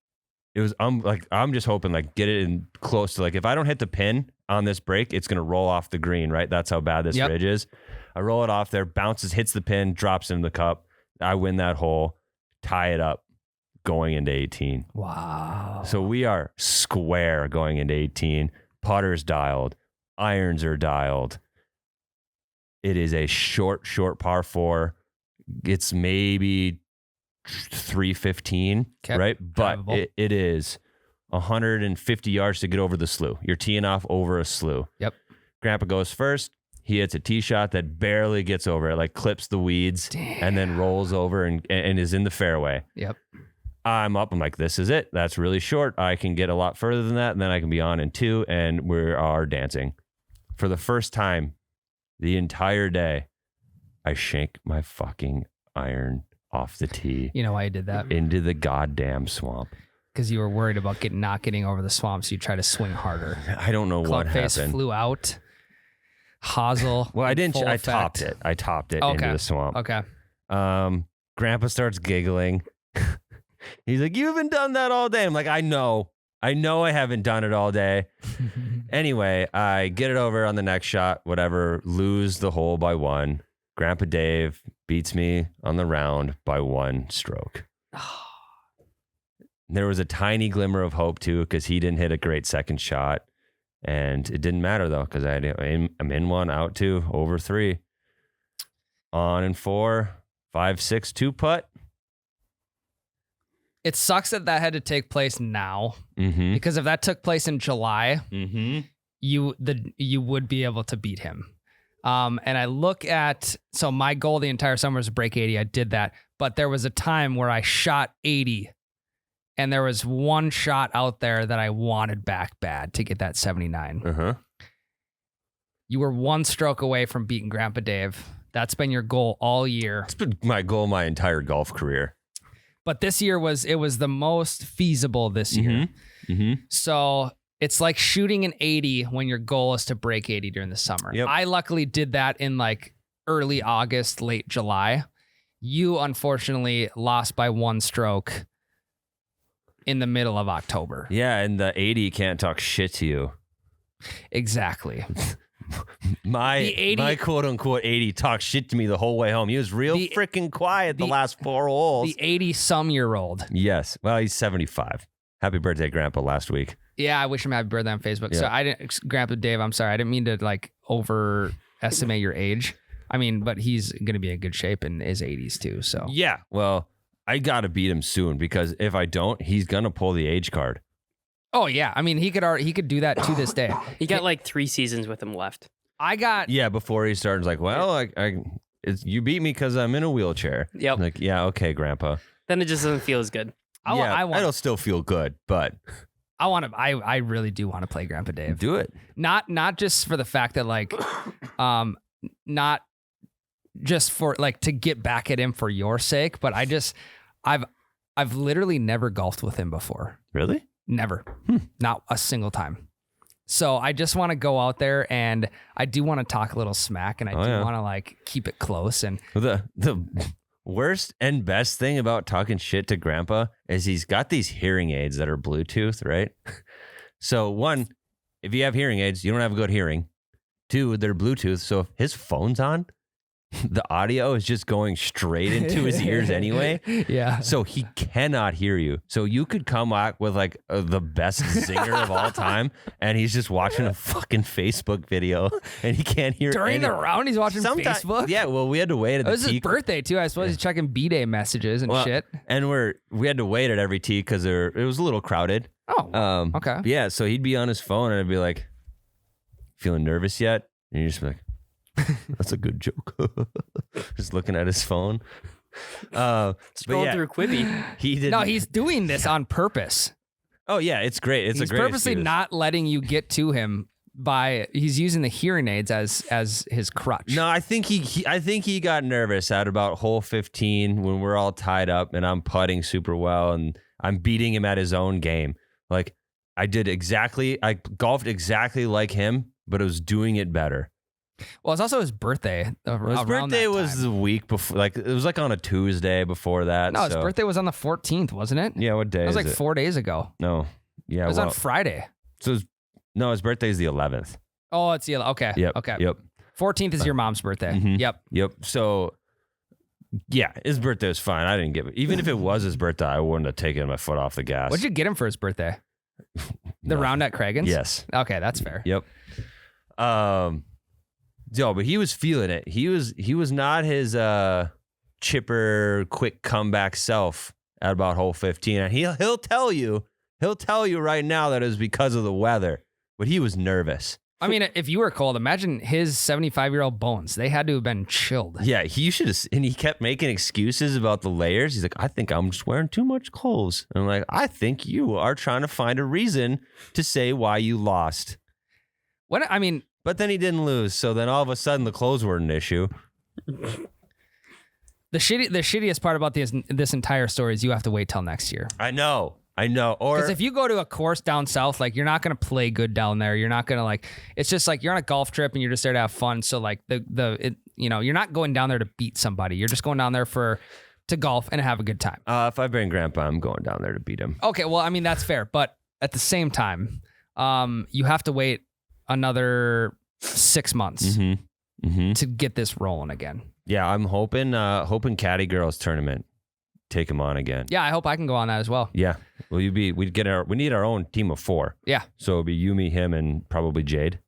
It was I'm just hoping like get it in close to like if I don't hit the pin on this break, it's gonna roll off the green, right? That's how bad this ridge is. I roll it off there, bounces, hits the pin, drops in the cup. I win that hole, tie it up, going into 18. Wow. So we are square going into 18. Putter's dialed, irons are dialed. It is a short par 4. It's maybe 315, right? But it is 150 yards to get over the slough. You're teeing off over a slough. Yep. Grandpa goes first. He hits a tee shot that barely gets over it, like clips the weeds and then rolls over and is in the fairway. Yep. I'm up. I'm like, this is it. That's really short. I can get a lot further than that. And then I can be on in 2 and we are dancing. For the first time the entire day, I shank my fucking iron off the tee. You know why you did that? Into the goddamn swamp. Because you were worried about not getting over the swamp, so you try to swing harder. I don't know what Clubface happened. flew out. Hosel. Well, I didn't. I effect. topped it. I topped it into the swamp. Okay. Grandpa starts giggling. He's like, "You haven't done that all day." I'm like, "I know. I haven't done it all day." Anyway, I get it over on the next shot. Whatever. Lose the hole by 1. Grandpa Dave beats me on the round by 1 stroke. There was a tiny glimmer of hope too, because he didn't hit a great second shot, and it didn't matter though, because I'm in 1, out 2, over 3, on in 4, 5, 6, 2-putt. It sucks that had to take place now, Mm-hmm. because if that took place in July, Mm-hmm. you would be able to beat him. And I look at, so my goal the entire summer was to break 80. I did that, but there was a time where I shot 80. And there was 1 shot out there that I wanted back bad to get that 79. Uh-huh. You were 1 stroke away from beating Grandpa Dave. That's been your goal all year. It's been my goal my entire golf career. But this year was the most feasible this year. Mm-hmm. So it's like shooting an 80 when your goal is to break 80 during the summer. Yep. I luckily did that in like early August, late July. You unfortunately lost by 1 stroke in the middle of October. Yeah, and the 80 can't talk shit to you. Exactly. My quote unquote 80 talked shit to me the whole way home. He was real freaking quiet the last 4 holes. The 80-some-year-old. Yes. Well, he's 75. Happy birthday, Grandpa, last week. Yeah, I wish him happy birthday on Facebook. Yeah. So I didn't, Grandpa Dave, I'm sorry. I didn't mean to like overestimate your age. I mean, but he's going to be in good shape in his 80s too. So Yeah. Well, I got to beat him soon, because if I don't, he's going to pull the age card. Oh yeah, I mean he could do that to this day. He got like 3 seasons with him left. I got Yeah, before he started, like, well, you beat me because I'm in a wheelchair. Yep. Like, yeah, okay, Grandpa. Then it just doesn't feel as good. It'll still feel good, but I really do want to play Grandpa Dave. do it. Not just for the fact that like, not just for like to get back at him for your sake, but I've literally never golfed with him before. Really? Never. Not a single time. So I just want to go out there and I do want to talk a little smack and I want to like keep it close. And The worst and best thing about talking shit to Grandpa is he's got these hearing aids that are Bluetooth, right? So one, if you have hearing aids, you don't have good hearing. Two, they're Bluetooth. So if his phone's on, the audio is just going straight into his ears anyway. Yeah. So he cannot hear you. So you could come out with like the best zinger of all time, and he's just watching a fucking Facebook video, and he can't hear During the any- round, he's watching Facebook. Yeah, well, we had to wait at It the was his tee. birthday too. I suppose he's checking B-Day messages and shit. And we had to wait at every tee because it was a little crowded. Oh, okay. Yeah, so he'd be on his phone, and I'd be like, "Feeling nervous yet?" And he'd just be like, "That's a good joke." Just looking at his phone. Scroll through Quibi. He did. No, he's doing this on purpose. Oh yeah, it's great. It's He's a great purposely excuse. not letting you get to him he's using the hearing aids as his crutch. No, I think he got nervous at about hole 15 when we're all tied up and I'm putting super well and I'm beating him at his own game. Like I golfed exactly like him, but I was doing it better. Well, it's also his birthday. His birthday was the week before, like it was like on a Tuesday before that. No, his birthday was on the 14th, wasn't it? Yeah, what day It was is like it? 4 days ago. No, yeah, It was on Friday. So his birthday is the 11th. Oh, it's the okay. Yep. Okay. Yep. 14th is your mom's birthday. Mhm. Yep. Yep. So yeah, his birthday was fine. I didn't give it. Even if it was his birthday, I wouldn't have taken my foot off the gas. What'd you get him for his birthday? The Nothing. round at Cragen's? Yes. Okay, that's fair. Yep. But he was feeling it. He was not his chipper, quick comeback self at about hole 15. And he'll tell you right now that it was because of the weather. But he was nervous. I mean, if you were cold, imagine his 75-year-old bones. They had to have been chilled. Yeah, he should have. And he kept making excuses about the layers. He's like, I think I'm just wearing too much clothes. And I'm like, I think you are trying to find a reason to say why you lost. But then he didn't lose. So then all of a sudden the clothes were an issue. The shittiest part about this entire story is you have to wait till next year. I know. Or Because if you go to a course down south, like you're not going to play good down there. You're not going to it's just like you're on a golf trip and you're just there to have fun. So like you're not going down there to beat somebody. You're just going down there to golf and have a good time. if I bring Grandpa, I'm going down there to beat him. Okay. Well, I mean, that's fair. But at the same time, you have to wait another 6 months to get this rolling again. Yeah, I'm hoping Caddy Girls tournament take him on again. Yeah, I hope I can go on that as well. Yeah. We need our own team of 4. Yeah. So it'd be you, me, him, and probably Jade.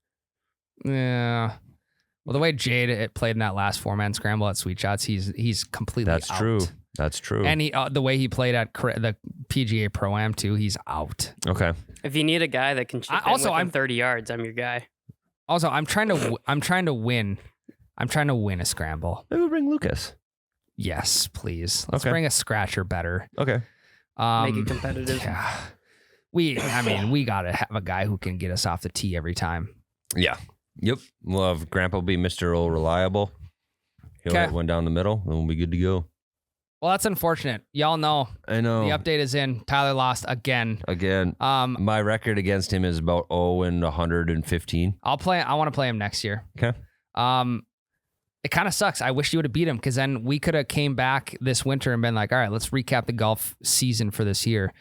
Yeah. Well, the way Jade played in that last 4-man scramble at Sweet Shots, he's completely out. That's true. And the way he played at the PGA Pro-Am too, he's out. Okay. If you need a guy that can chip within 30 yards, I'm your guy. Also, I'm trying to win. I'm trying to win a scramble. Maybe we'll bring Lucas. Yes, please. Let's Okay. bring a scratcher better. Okay. Make it competitive. Yeah. We gotta have a guy who can get us off the tee every time. Yeah. Yep. We'll have Grandpa be Mr. Old Reliable. He'll Okay. hit one down the middle, and we'll be good to go. Well, that's unfortunate. Y'all know I know. the update is in. Tyler lost again. Again, my record against him is about 0-115. I want to play him next year. Okay. It kind of sucks. I wish you would have beat him because then we could have came back this winter and been like, all right, let's recap the golf season for this year.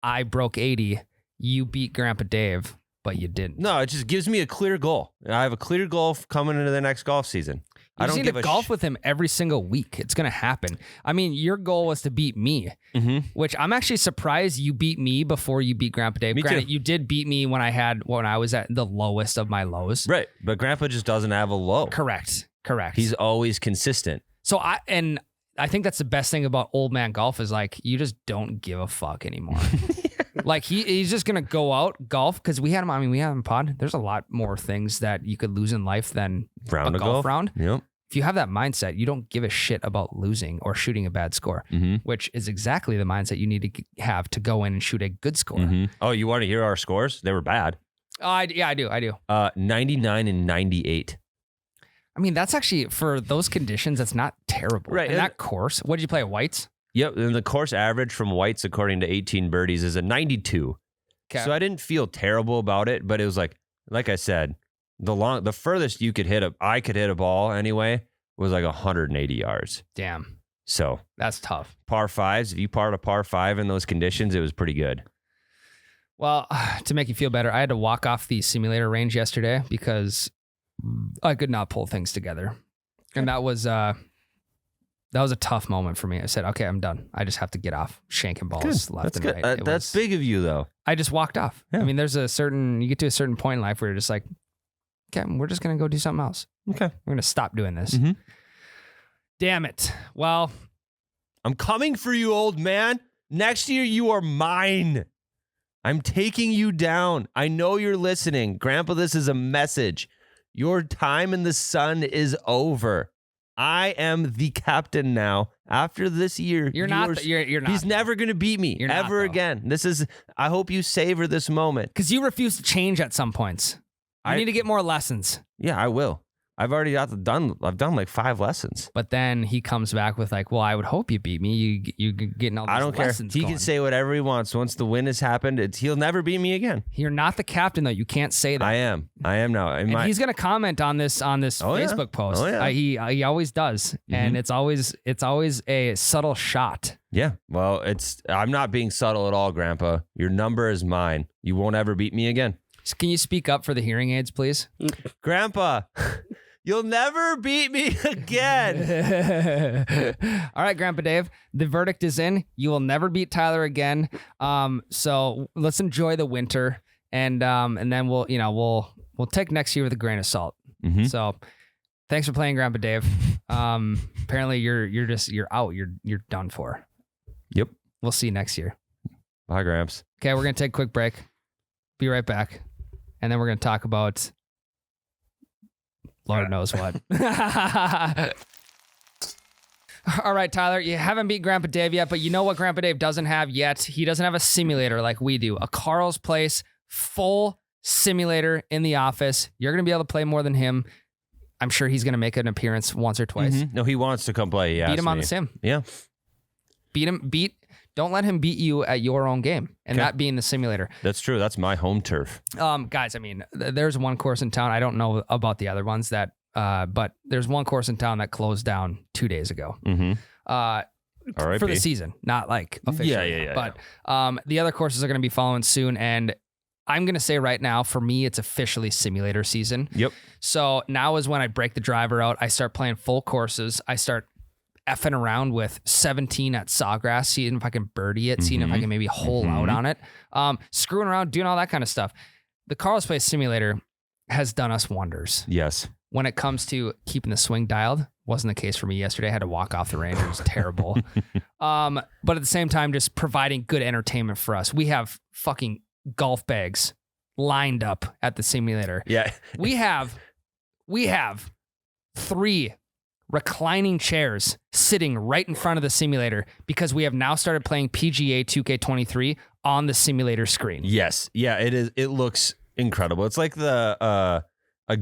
I broke 80. You beat Grandpa Dave, but you didn't. No, it just gives me a clear goal. I have a clear goal coming into the next golf season. You I don't need give to a golf with him every single week. It's going to happen. I mean, your goal was to beat me, which I'm actually surprised you beat me before you beat Grandpa Dave. Me Granted, too. you did beat me when I was at the lowest of my lows. Right. But Grandpa just doesn't have a low. Correct. He's always consistent. So I think that's the best thing about old man golf is like you just don't give a fuck anymore. Like he's just gonna go out golf because we had him. I mean, we had him pod. There's a lot more things that you could lose in life than Round a of golf round. Yep. if you have that mindset, you don't give a shit about losing or shooting a bad score, which is exactly the mindset you need to have to go in and shoot a good score. Oh, you want to hear our scores? They were bad. I do. 99 and 98. I mean, that's actually, for those conditions, that's not terrible. Right. And that course, what did you play at White's? Yep. And the course average from White's, according to 18 birdies, is a 92. Okay. So I didn't feel terrible about it, but it was like I said, the furthest I could hit a ball anyway was like 180 yards. Damn. So That's tough. par fives, if you parred a par five in those conditions, it was pretty good. Well, to make you feel better, I had to walk off the simulator range yesterday because I could not pull things together. And that was a tough moment for me. I said, okay, I'm done. I just have to get off shanking balls left and right. That's big of you, though. I just walked off. Yeah. I mean, you get to a certain point in life where you're just like, okay, we're just going to go do something else. Okay. We're going to stop doing this. Mhm. Damn it. Well, I'm coming for you, old man. Next year, you are mine. I'm taking you down. I know you're listening. Grandpa, this is a message. Your time in the sun is over. I am the captain now. After this year, you're not. You're not. He's never going to beat me You're not, ever though. again. I hope you savor this moment. Because you refuse to change at some points. You need to get more lessons. Yeah, I will. I've already I've done like 5 lessons. But then he comes back with like, well, I would hope you beat me. You getting all these I don't care. lessons He going. can say whatever he wants. Once the win has happened, he'll never beat me again. You're not the captain, though. You can't say that. I am now. And he's going to comment on this Facebook post. Oh, yeah. He always does. And it's always a subtle shot. Yeah. Well, I'm not being subtle at all, Grandpa. Your number is mine. You won't ever beat me again. So can you speak up for the hearing aids, please? Grandpa, you'll never beat me again. All right, Grandpa Dave, the verdict is in. You will never beat Tyler again. So let's enjoy the winter, and then we'll take next year with a grain of salt. So thanks for playing, Grandpa Dave. Apparently you're out. You're done for. Yep. We'll see you next year. Bye, Gramps. Okay, we're gonna take a quick break. Be right back, and then we're gonna talk about Lord knows what. All right, Tyler, you haven't beat Grandpa Dave yet, but you know what Grandpa Dave doesn't have yet? He doesn't have a simulator like we do. A Carl's Place full simulator in the office. You're going to be able to play more than him. I'm sure he's going to make an appearance once or twice. No, he wants to come play. Beat him on the sim. Yeah. Don't let him beat you at your own game, and that being the simulator. That's true. That's my home turf. Guys, I mean, there's one course in town. I don't know about the other ones but there's one course in town that closed down 2 days ago. For the season, not like officially. Yeah. But the other courses are going to be following soon, and I'm going to say right now, for me, it's officially simulator season. Yep. So now is when I break the driver out. I start playing full courses. I start effing around with 17 at Sawgrass, seeing if I can birdie it, seeing if I can maybe hole out on it. Screwing around, doing all that kind of stuff. The Carl's Place simulator has done us wonders. Yes. When it comes to keeping the swing dialed, wasn't the case for me yesterday. I had to walk off the range. It was terrible. But at the same time, just providing good entertainment for us. We have fucking golf bags lined up at the simulator. Yeah. We have 3 reclining chairs sitting right in front of the simulator because we have now started playing PGA 2K23 on the simulator screen. Yes. Yeah, it is. It looks incredible. It's like a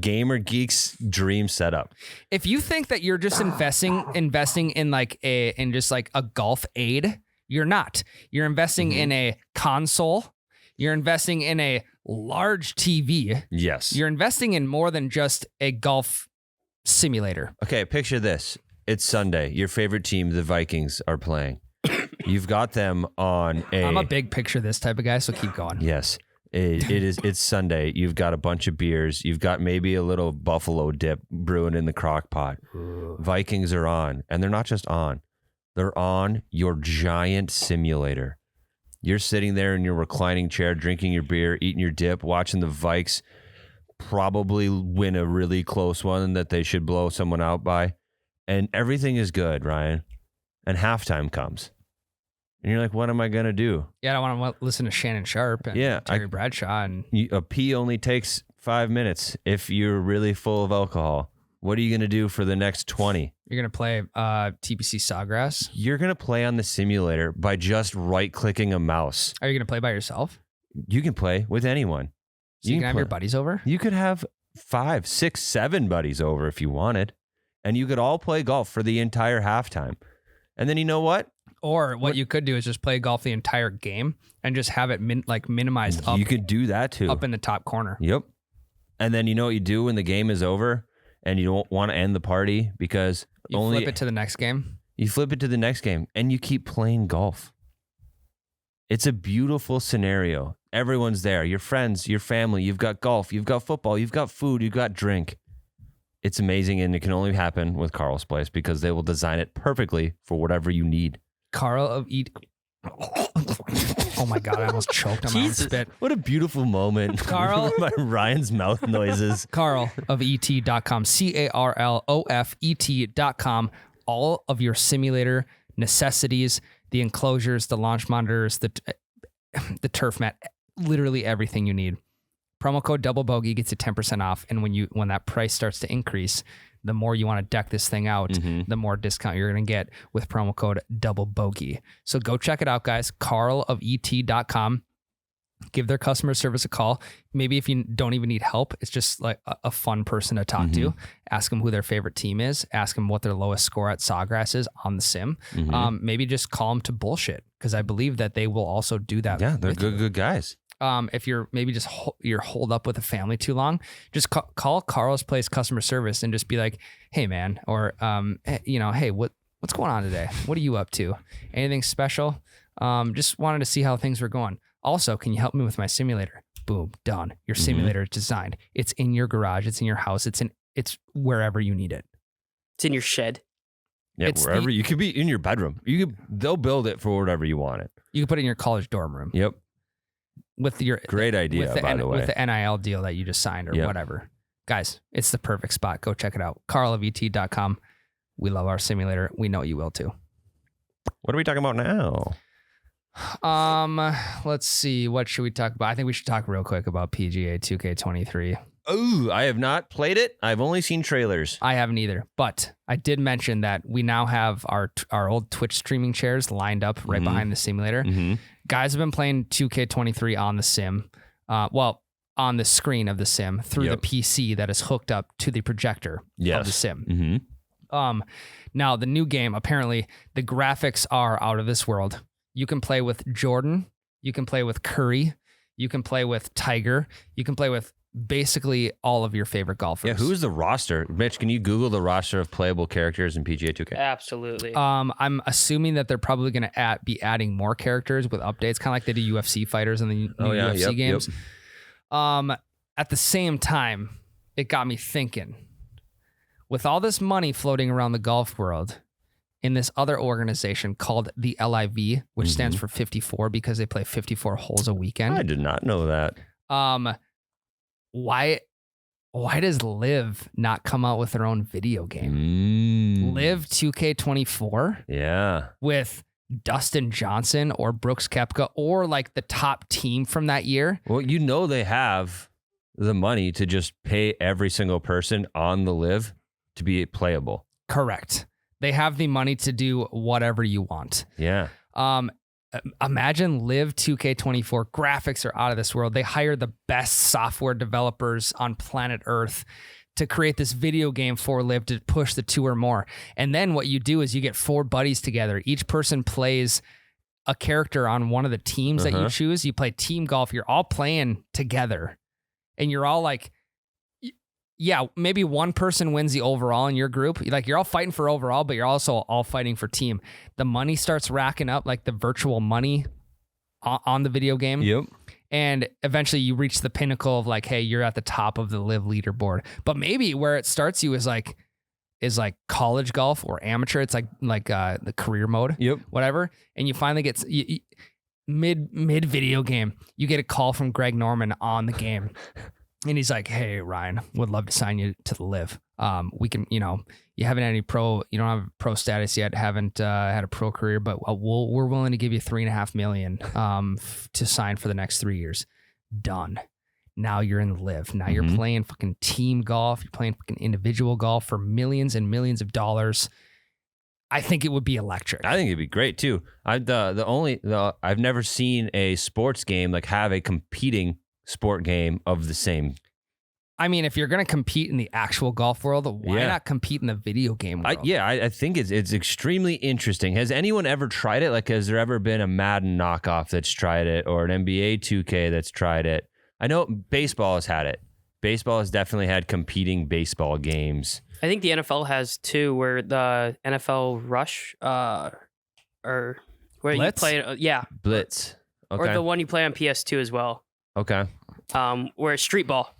gamer geek's dream setup. If you think that you're just investing in just like a golf aid, you're not. You're investing in a console. You're investing in a large TV. Yes. You're investing in more than just a golf simulator. Okay, picture this. It's Sunday. Your favorite team, the Vikings, are playing. You've got them on I'm a big picture this type of guy, so keep going. Yes. It's Sunday. You've got a bunch of beers. You've got maybe a little buffalo dip brewing in the crock pot. Vikings are on, and they're not just on. They're on your giant simulator. You're sitting there in your reclining chair, drinking your beer, eating your dip, watching the Vikes probably win a really close one that they should blow someone out by. And everything is good, Ryan. And halftime comes. And you're like, what am I going to do? Yeah, I don't want to listen to Shannon Sharp and Terry Bradshaw. And a pee only takes 5 minutes if you're really full of alcohol. What are you going to do for the next 20? You're going to play TPC Sawgrass. You're going to play on the simulator by just right-clicking a mouse. Are you going to play by yourself? You can play with anyone. So you can have your buddies over? You could have 5, 6, 7 buddies over if you wanted. And you could all play golf for the entire halftime. And then you know what? Or what you could do is just play golf the entire game and just have it minimized up. You could do that too. Up in the top corner. Yep. And then you know what you do when the game is over and you don't want to end the party because you flip it to the next game. You flip it to the next game and you keep playing golf. It's a beautiful scenario. Everyone's there. Your friends, your family. You've got golf. You've got football. You've got food. You've got drink. It's amazing, and it can only happen with Carl's Place because they will design it perfectly for whatever you need. Carl of Oh my God, I almost choked on my own spit. What a beautiful moment. Carl. My Ryan's mouth noises. Carl of ET.com. CarlofET.com. All of your simulator necessities, the enclosures, the launch monitors, the turf mat, literally everything you need. Promo code Double Bogey gets you 10% off. And when that price starts to increase, the more you want to deck this thing out, the more discount you're going to get with promo code Double Bogey. So go check it out, guys. CarlofET.com. Give their customer service a call. Maybe if you don't even need help, it's just like a fun person to talk to. Ask them who their favorite team is. Ask them what their lowest score at Sawgrass is on the sim. Maybe just call them to bullshit because I believe that they will also do that. Yeah, they're good guys. If you're maybe just you're holed up with a family too long, just call Carl's Place customer service and just be like, "Hey, man," or "Hey, what's going on today? What are you up to? Anything special? Just wanted to see how things were going. Also, can you help me with my simulator?" Boom, done. Your simulator is designed. It's in your garage. It's in your house. It's wherever you need it. It's in your shed. Yeah, wherever you could be in your bedroom. They'll build it for whatever you want it. You can put it in your college dorm room. Yep. With your great idea, by the way, with the NIL deal that you just signed or whatever, guys, it's the perfect spot. Go check it out. CarlofET.com. We love our simulator. We know you will too. What are we talking about now? Let's see. What should we talk about? I think we should talk real quick about PGA 2K23. Oh, I have not played it. I've only seen trailers. I haven't either, but I did mention that we now have our old Twitch streaming chairs lined up right behind the simulator. Guys have been playing 2K23 on the sim, on the screen of the sim through the PC that is hooked up to the projector of the sim. Now the new game, apparently the graphics are out of this world. You can play with Jordan, you can play with Curry, you can play with Tiger, you can play with basically all of your favorite golfers. Yeah, who's the roster? Mitch, can you Google the roster of playable characters in PGA 2K? Absolutely. I'm assuming that they're probably going to be adding more characters with updates, kind of like they do UFC fighters in the new UFC games. At the same time, it got me thinking, with all this money floating around the golf world, in this other organization called the LIV, which stands for 54 because they play 54 holes a weekend. I did not know that. Why does Liv not come out with their own video game? Liv 2K24? Yeah. With Dustin Johnson or Brooks Koepka or like the top team from that year? Well, they have the money to just pay every single person on the Liv to be playable. Correct. They have the money to do whatever you want. Yeah. Imagine Liv 2K24 graphics are out of this world. They hire the best software developers on planet Earth to create this video game for Liv to push the 2 or more. And then what you do is you get 4 buddies together. Each person plays a character on one of the teams that you choose. You play team golf. You're all playing together. And you're all like, maybe one person wins the overall in your group. Like you're all fighting for overall, but you're also all fighting for team. The money starts racking up, like the virtual money on the video game. Yep. And eventually you reach the pinnacle of like, hey, you're at the top of the Live leaderboard. But maybe where it starts you is like college golf or amateur. It's like the career mode, whatever. And you finally get mid video game, you get a call from Greg Norman on the game. And he's like, "Hey, Ryan, would love to sign you to the Live. We can, you haven't had any you don't have pro status yet, haven't had a pro career, but we're willing to give you $3.5 million to sign for the next 3 years." Done. Now you're in the live. Now you're playing fucking team golf. You're playing fucking individual golf for millions and millions of dollars. I think it would be electric. I think it'd be great too. I've never seen a sports game like have a competing sport game of the same. I mean, if you're going to compete in the actual golf world, why not compete in the video game world? I think it's extremely interesting. Has anyone ever tried it? Like, has there ever been a Madden knockoff that's tried it, or an NBA 2K that's tried it? I know baseball has had it. Baseball has definitely had competing baseball games. I think the NFL has too, where the NFL Rush, or where Blitz? you play, Blitz, okay. or the one you play on PS2 as well. Okay. Where it's street ball.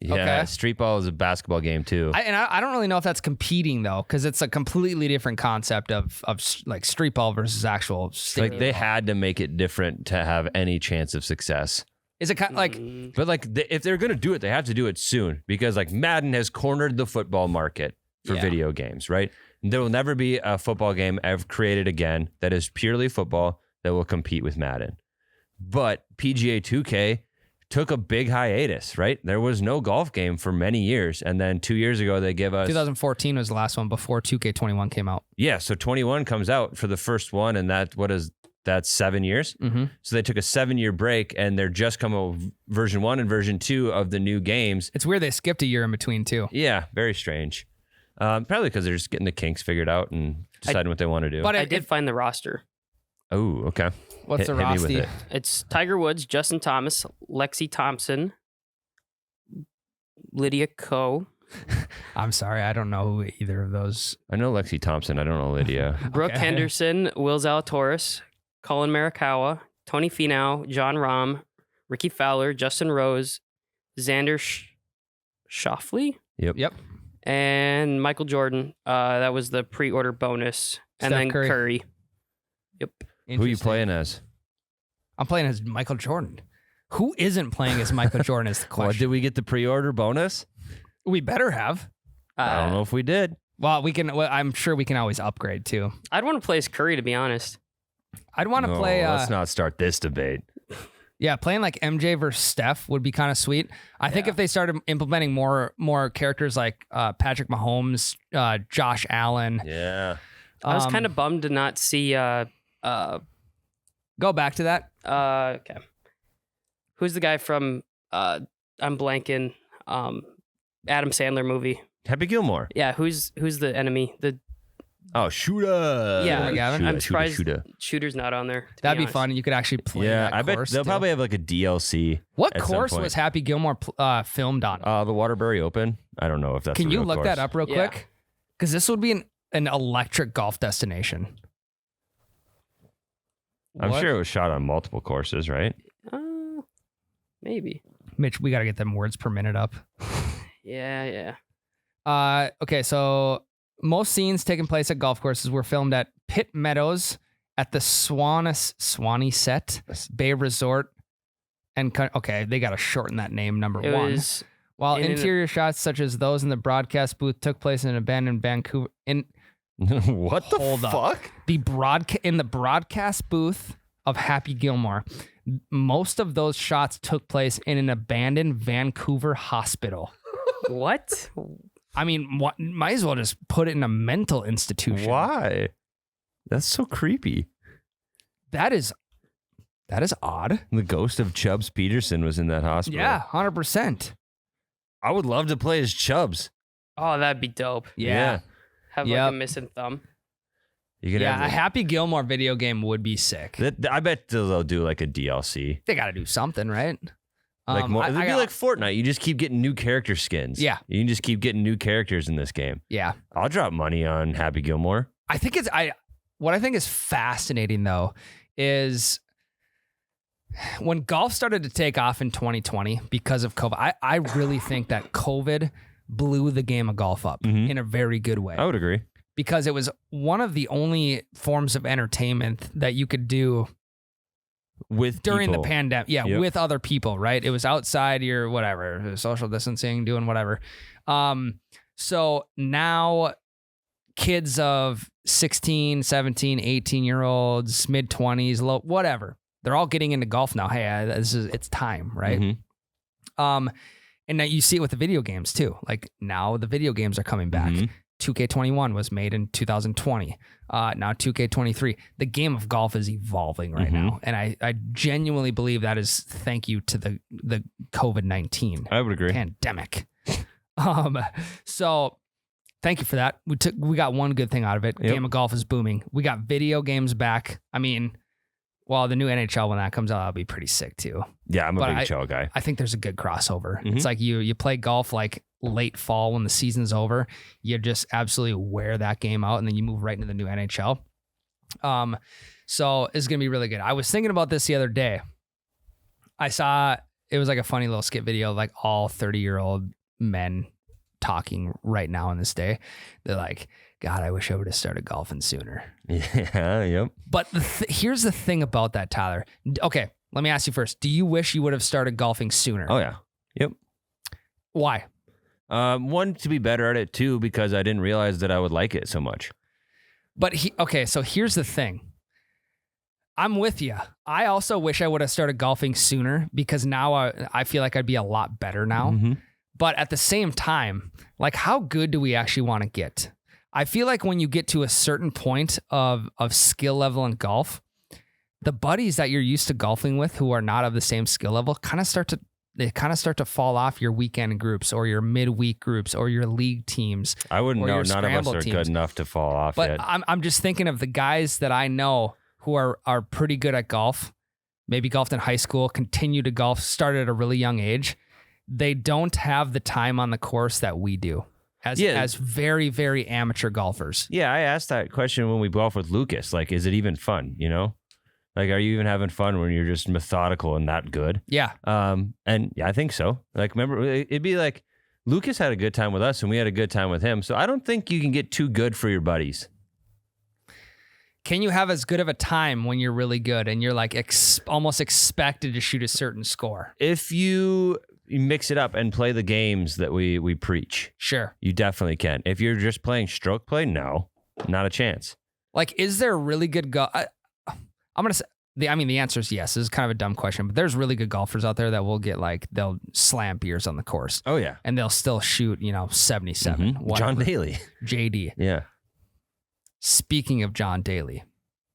Yeah, Okay. street ball is a basketball game too. I don't really know if that's competing though, because it's a completely different concept of like street ball versus actual stadium. Like they had to make it different to have any chance of success. Is it kind of like But like if they're gonna do it, they have to do it soon because like Madden has cornered the football market for video games, right? There will never be a football game ever created again that is purely football that will compete with Madden. But PGA 2K took a big hiatus, right? There was no golf game for many years. And then 2 years ago, they give us... 2014 was the last one before 2K21 came out. Yeah, so 21 comes out for the first one, and that's 7 years? Mm-hmm. So they took a 7-year break, and they're just coming with version 1 and version 2 of the new games. It's weird they skipped a year in between too. Yeah, very strange. Probably because they're just getting the kinks figured out and deciding what they want to do. But I did find the roster. Oh, okay. What's the Hit me with roster? it. It's Tiger Woods, Justin Thomas, Lexi Thompson, Lydia Ko, I'm sorry, I don't know who either of those. I know Lexi Thompson. I don't know Lydia. Brooke Okay. Henderson, Will Zalatoris, Colin Marikawa, Tony Finau, John Rahm, Ricky Fowler, Justin Rose, Xander Schauffele, Yep. and Michael Jordan. That was the pre-order bonus. And Steph then Curry. Curry. Yep. Who are you Interesting. playing as? I'm playing as Michael Jordan. Who isn't playing as Michael Jordan is the What, question. did we get the pre-order bonus? We better have. I don't know if we did. Well, we can. Well, I'm sure we can always upgrade too. I'd want to play as Curry, to be honest. I'd want to No, play. let's not start this debate. Yeah, playing like MJ versus Steph would be kind of sweet. I think if they started implementing more characters like Patrick Mahomes, Josh Allen. Yeah. I was kind of bummed to not see. Go back to that. Okay. Who's the guy from? I'm blanking. Adam Sandler movie. Happy Gilmore. Yeah. Who's the enemy? The Oh, Shooter. Yeah, Gavin? I'm surprised Shooter. shooter's not on there. to That'd be honest. fun. You could actually play. Yeah, that I bet course they'll too. probably have like a DLC. What at some course point. was Happy Gilmore filmed on? The Waterbury Open. I don't know if that's. Can a you real look course. that up real Yeah. quick? Because this would be an electric golf destination. I'm What? sure it was shot on multiple courses, right? Maybe. Mitch, we got to get them words per minute up. Yeah. Okay, so most scenes taking place at golf courses were filmed at Pitt Meadows at the Swanee Set Bay Resort. And okay, they got to shorten that name, number It one. was. While in an- interior shots such as those in the broadcast booth took place in an abandoned Vancouver What the Hold up. fuck? in the broadcast booth of Happy Gilmore, most of those shots took place in an abandoned Vancouver hospital. What? I mean, might as well just put it in a mental institution. Why? That's so creepy. That is odd. The ghost of Chubbs Peterson was in that hospital. Yeah, 100%. I would love to play as Chubbs. Oh, that'd be dope. Yeah. Have Yep. like a missing thumb. You could Yeah, a have Happy Gilmore video game would be sick. I bet they'll do like a DLC. They got to do something, right? Like more, it'd be got- like Fortnite. You just keep getting new character skins. Yeah. You can just keep getting new characters in this game. Yeah. I'll drop money on Happy Gilmore. I think what I think is fascinating though is when golf started to take off in 2020 because of COVID. I really think that COVID blew the game of golf up Mhm. in a very good way I would agree. because it was one of the only forms of entertainment that you could do With during people. the pandemic. Yeah, Yep. with other people, right? It was outside, you're whatever, social distancing, doing whatever. So now kids of 16, 17, 18-year-olds, mid-20s, low, whatever, they're all getting into golf now. Hey, it's time, right? Mhm. And now you see it with the video games too. Like now the video games are coming back. 2K21 was made in 2020. Now 2K23. The game of golf is evolving right now. And I genuinely believe that is thank you to the COVID-19 I would agree. pandemic. So thank you for that. We got one good thing out of it. Yep. Game of golf is booming. We got video games back. I mean, well, the new NHL when that comes out, that'll be pretty sick too. Yeah, I'm a But big NHL guy. I think there's a good crossover. It's like you play golf like late fall when the season's over. You just absolutely wear that game out and then you move right into the new NHL. So it's going to be really good. I was thinking about this the other day. I saw, it was like a funny little skit video, like all 30-year-old men talking right now in this day. They're like, God, I wish I would have started golfing sooner. Yeah, yep. But here's the thing about that, Tyler. Okay, let me ask you first. Do you wish you would have started golfing sooner? Oh, yeah. Yep. Why? One, to be better at it. Two, because I didn't realize that I would like it so much. But okay, so here's the thing. I'm with you. I also wish I would have started golfing sooner because now I feel like I'd be a lot better now. But at the same time, like how good do we actually want to get? I feel like when you get to a certain point of skill level in golf, the buddies that you're used to golfing with who are not of the same skill level kind of start to fall off your weekend groups or your midweek groups or your league teams. I wouldn't or know. your None of us scramble are teams. good enough to fall off But yet. I'm just thinking of the guys that I know who are pretty good at golf, maybe golfed in high school, continue to golf, started at a really young age. They don't have the time on the course that we do as very, very amateur golfers. Yeah, I asked that question when we golf with Lucas. Like, is it even fun? You know, like, are you even having fun when you're just methodical and that good? Yeah. And yeah, I think so. Like, remember, it'd be like Lucas had a good time with us and we had a good time with him. So I don't think you can get too good for your buddies. Can you have as good of a time when you're really good and you're like almost expected to shoot a certain score? If you mix it up and play the games that we preach, Sure. you definitely can. If you're just playing stroke play, no, not a chance. Like, is there a really good golf? I'm going to say, the answer is yes. This is kind of a dumb question, but there's really good golfers out there that will get they'll slam beers on the course Oh, yeah. and they'll still shoot, 77. John whatever. Daly. JD. Yeah. Speaking of John Daly,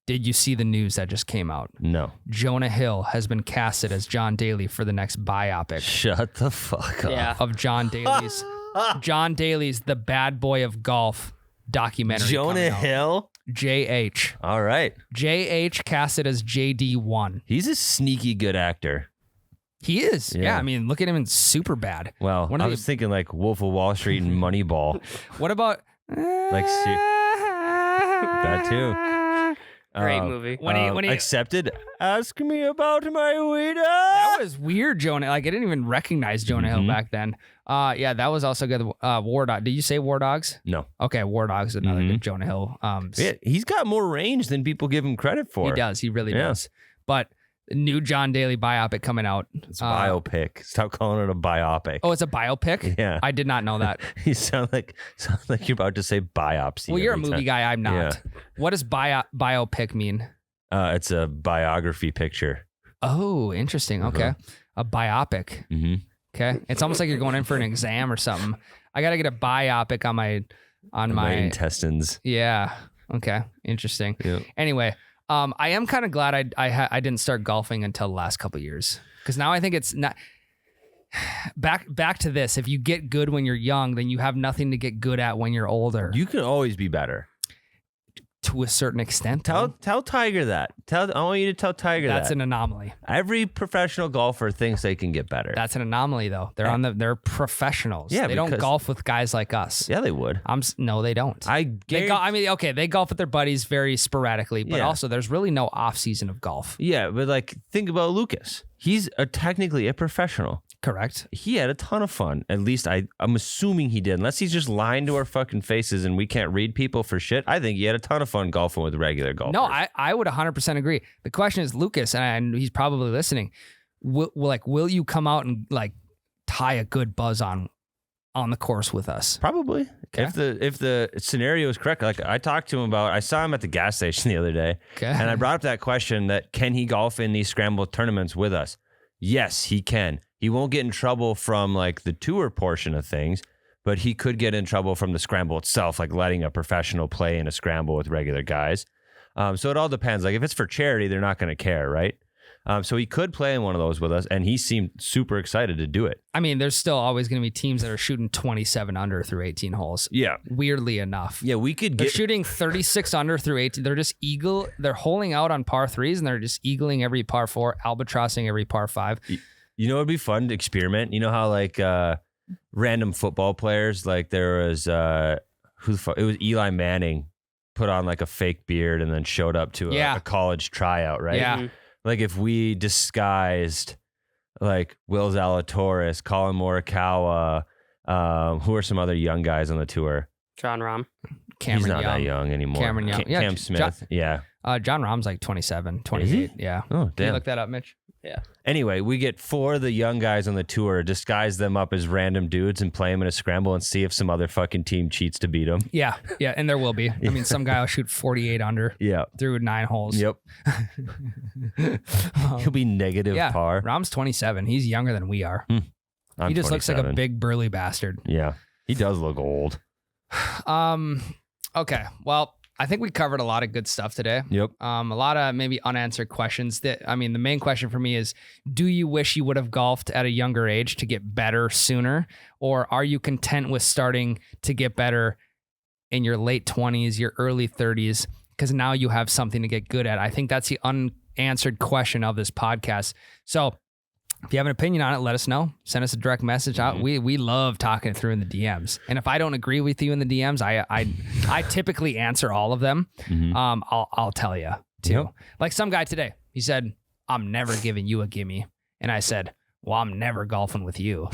did you see the news that just came out? No. Jonah Hill has been casted as John Daly for the next biopic Shut the fuck up. Yeah. of John Daly's The Bad Boy of Golf documentary. Jonah coming out. Hill? JH. All right. JH casted as JD1. He's a sneaky good actor. He is. Yeah. Yeah. I mean, look at him in Superbad. Well, One I of was thinking like Wolf of Wall Street and Moneyball. What about That too. Great movie. When he accepted. Ask me about my weed. that was weird, Jonah. Like I didn't even recognize Jonah Hill back then. Yeah, that was also good. War Dog. Did you say War Dogs? No. Okay, War Dogs, another good Jonah Hill. Yeah, he's got more range than people give him credit for. He does. He really Yeah. does. But new John Daly biopic coming out. It's biopic. Stop calling it a biopic. Oh, it's a biopic? Yeah. I did not know that. You sound like you're about to say biopsy. Well, you're a every movie time. guy. I'm not. Yeah. What does biopic mean? It's a biography picture. Oh, interesting. Okay. A biopic. Mm-hmm. Okay. It's almost like you're going in for an exam or something. I got to get a biopic on my intestines. Yeah. Okay. Interesting. Yep. Anyway, I am kind of glad I didn't start golfing until the last couple of years because now I think it's not back to this. If you get good when you're young, then you have nothing to get good at when you're older. You can always be better. To a certain extent. Tell Tiger that. I want you to tell Tiger That's that. an anomaly. Every professional golfer thinks they can get better. That's an anomaly though. They're professionals. Yeah, they don't because- golf with guys like us. Yeah, they would. No, they don't. I They golf with their buddies very sporadically, but Yeah. also there's really no off season of golf. Yeah, but like think about Lucas. He's technically a professional. Correct. He had a ton of fun. At least I'm assuming he did. Unless he's just lying to our fucking faces and we can't read people for shit. I think he had a ton of fun golfing with regular golfers. No, I would 100% agree. The question is, Lucas, and he's probably listening. Will you come out and like tie a good buzz on the course with us? Probably. Okay. If the scenario is correct. Like I talked to him about, I saw him at the gas station the other day, Okay. and I brought up that question that can he golf in these scramble tournaments with us? Yes, he can. He won't get in trouble from like the tour portion of things, but he could get in trouble from the scramble itself, like letting a professional play in a scramble with regular guys. So it all depends. Like if it's for charity, they're not going to care, right? So he could play in one of those with us, and he seemed super excited to do it. I mean, there's still always going to be teams that are shooting 27 under through 18 holes. Yeah. Weirdly enough. Yeah, we could They're get... shooting 36 under through 18. They're just they're holing out on par threes, and they're just eagling every par four, albatrossing every par five. You know what would be fun to experiment? You know how like random football players, like there was, it was Eli Manning put on like a fake beard and then showed up to a college tryout, right? Yeah. Mm-hmm. Like if we disguised like Will Zalatoris, Colin Morikawa, who are some other young guys on the tour? John Rahm. Cameron He's not Young. that young anymore. Cameron Young. Cam Smith. John Rahm's like 27, 28. Yeah. Oh, Can you damn. look that up, Mitch? Yeah. Anyway, we get 4 of the young guys on the tour, disguise them up as random dudes and play them in a scramble and see if some other fucking team cheats to beat them. Yeah. Yeah. And there will be. I mean, some guy will shoot 48 under Yeah. through 9 holes. Yep. He'll be negative Yeah. par. Rahm's 27. He's younger than we are. I'm He just looks like a 27. big burly bastard. Yeah. He does look old. Okay. Well, I think we covered a lot of good stuff today. Yep. A lot of maybe unanswered questions. The main question for me is, do you wish you would have golfed at a younger age to get better sooner? Or are you content with starting to get better in your late 20s, your early 30s? Because now you have something to get good at. I think that's the unanswered question of this podcast. So if you have an opinion on it, let us know. Send us a direct message out. We love talking it through in the DMs. And if I don't agree with you in the DMs, I typically answer all of them. I'll tell you too. Yep. Like some guy today, he said, "I'm never giving you a gimme," and I said, "Well, I'm never golfing with you."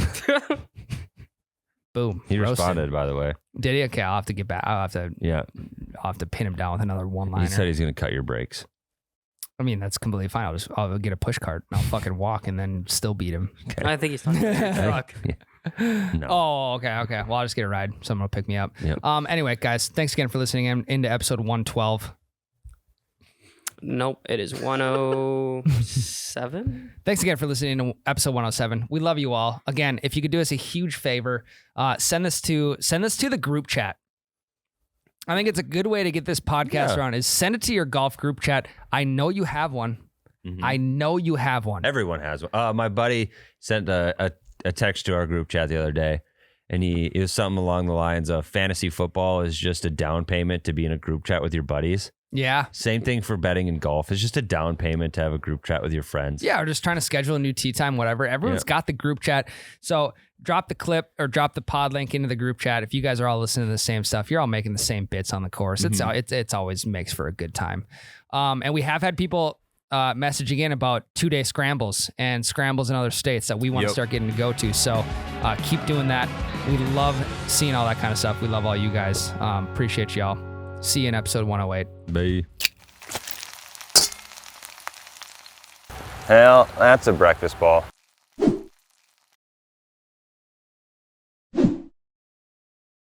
Boom. He Roasted. responded, by the way. Did he? Okay, I'll have to get back. I'll have to pin him down with another one-liner. He said he's going to cut your brakes. I mean, that's completely fine. I'll get a push cart and I'll fucking walk and then still beat him. Okay. I think he's talking about your truck. No. Oh, okay. Well, I'll just get a ride. Someone will pick me up. Yep. Anyway, guys, thanks again for listening into episode 112. Nope, it is 107. Thanks again for listening to episode 107. We love you all. Again, if you could do us a huge favor, send this to the group chat. I think it's a good way to get this podcast around is send it to your golf group chat. I know you have one. I know you have one. Everyone has one. My buddy sent a text to our group chat the other day, and it was something along the lines of fantasy football is just a down payment to be in a group chat with your buddies. Yeah. Same thing for betting and golf. It's just a down payment to have a group chat with your friends. Yeah, or just trying to schedule a new tee time, whatever. Everyone's got the group chat. So drop the clip or drop the pod link into the group chat. If you guys are all listening to the same stuff, you're all making the same bits on the course. It's always makes for a good time. And we have had people messaging in about 2-day scrambles and scrambles in other states that we want to start getting to go to. So keep doing that. We love seeing all that kind of stuff. We love all you guys. Appreciate y'all. See you in episode 108. Bye. Hell, that's a breakfast ball.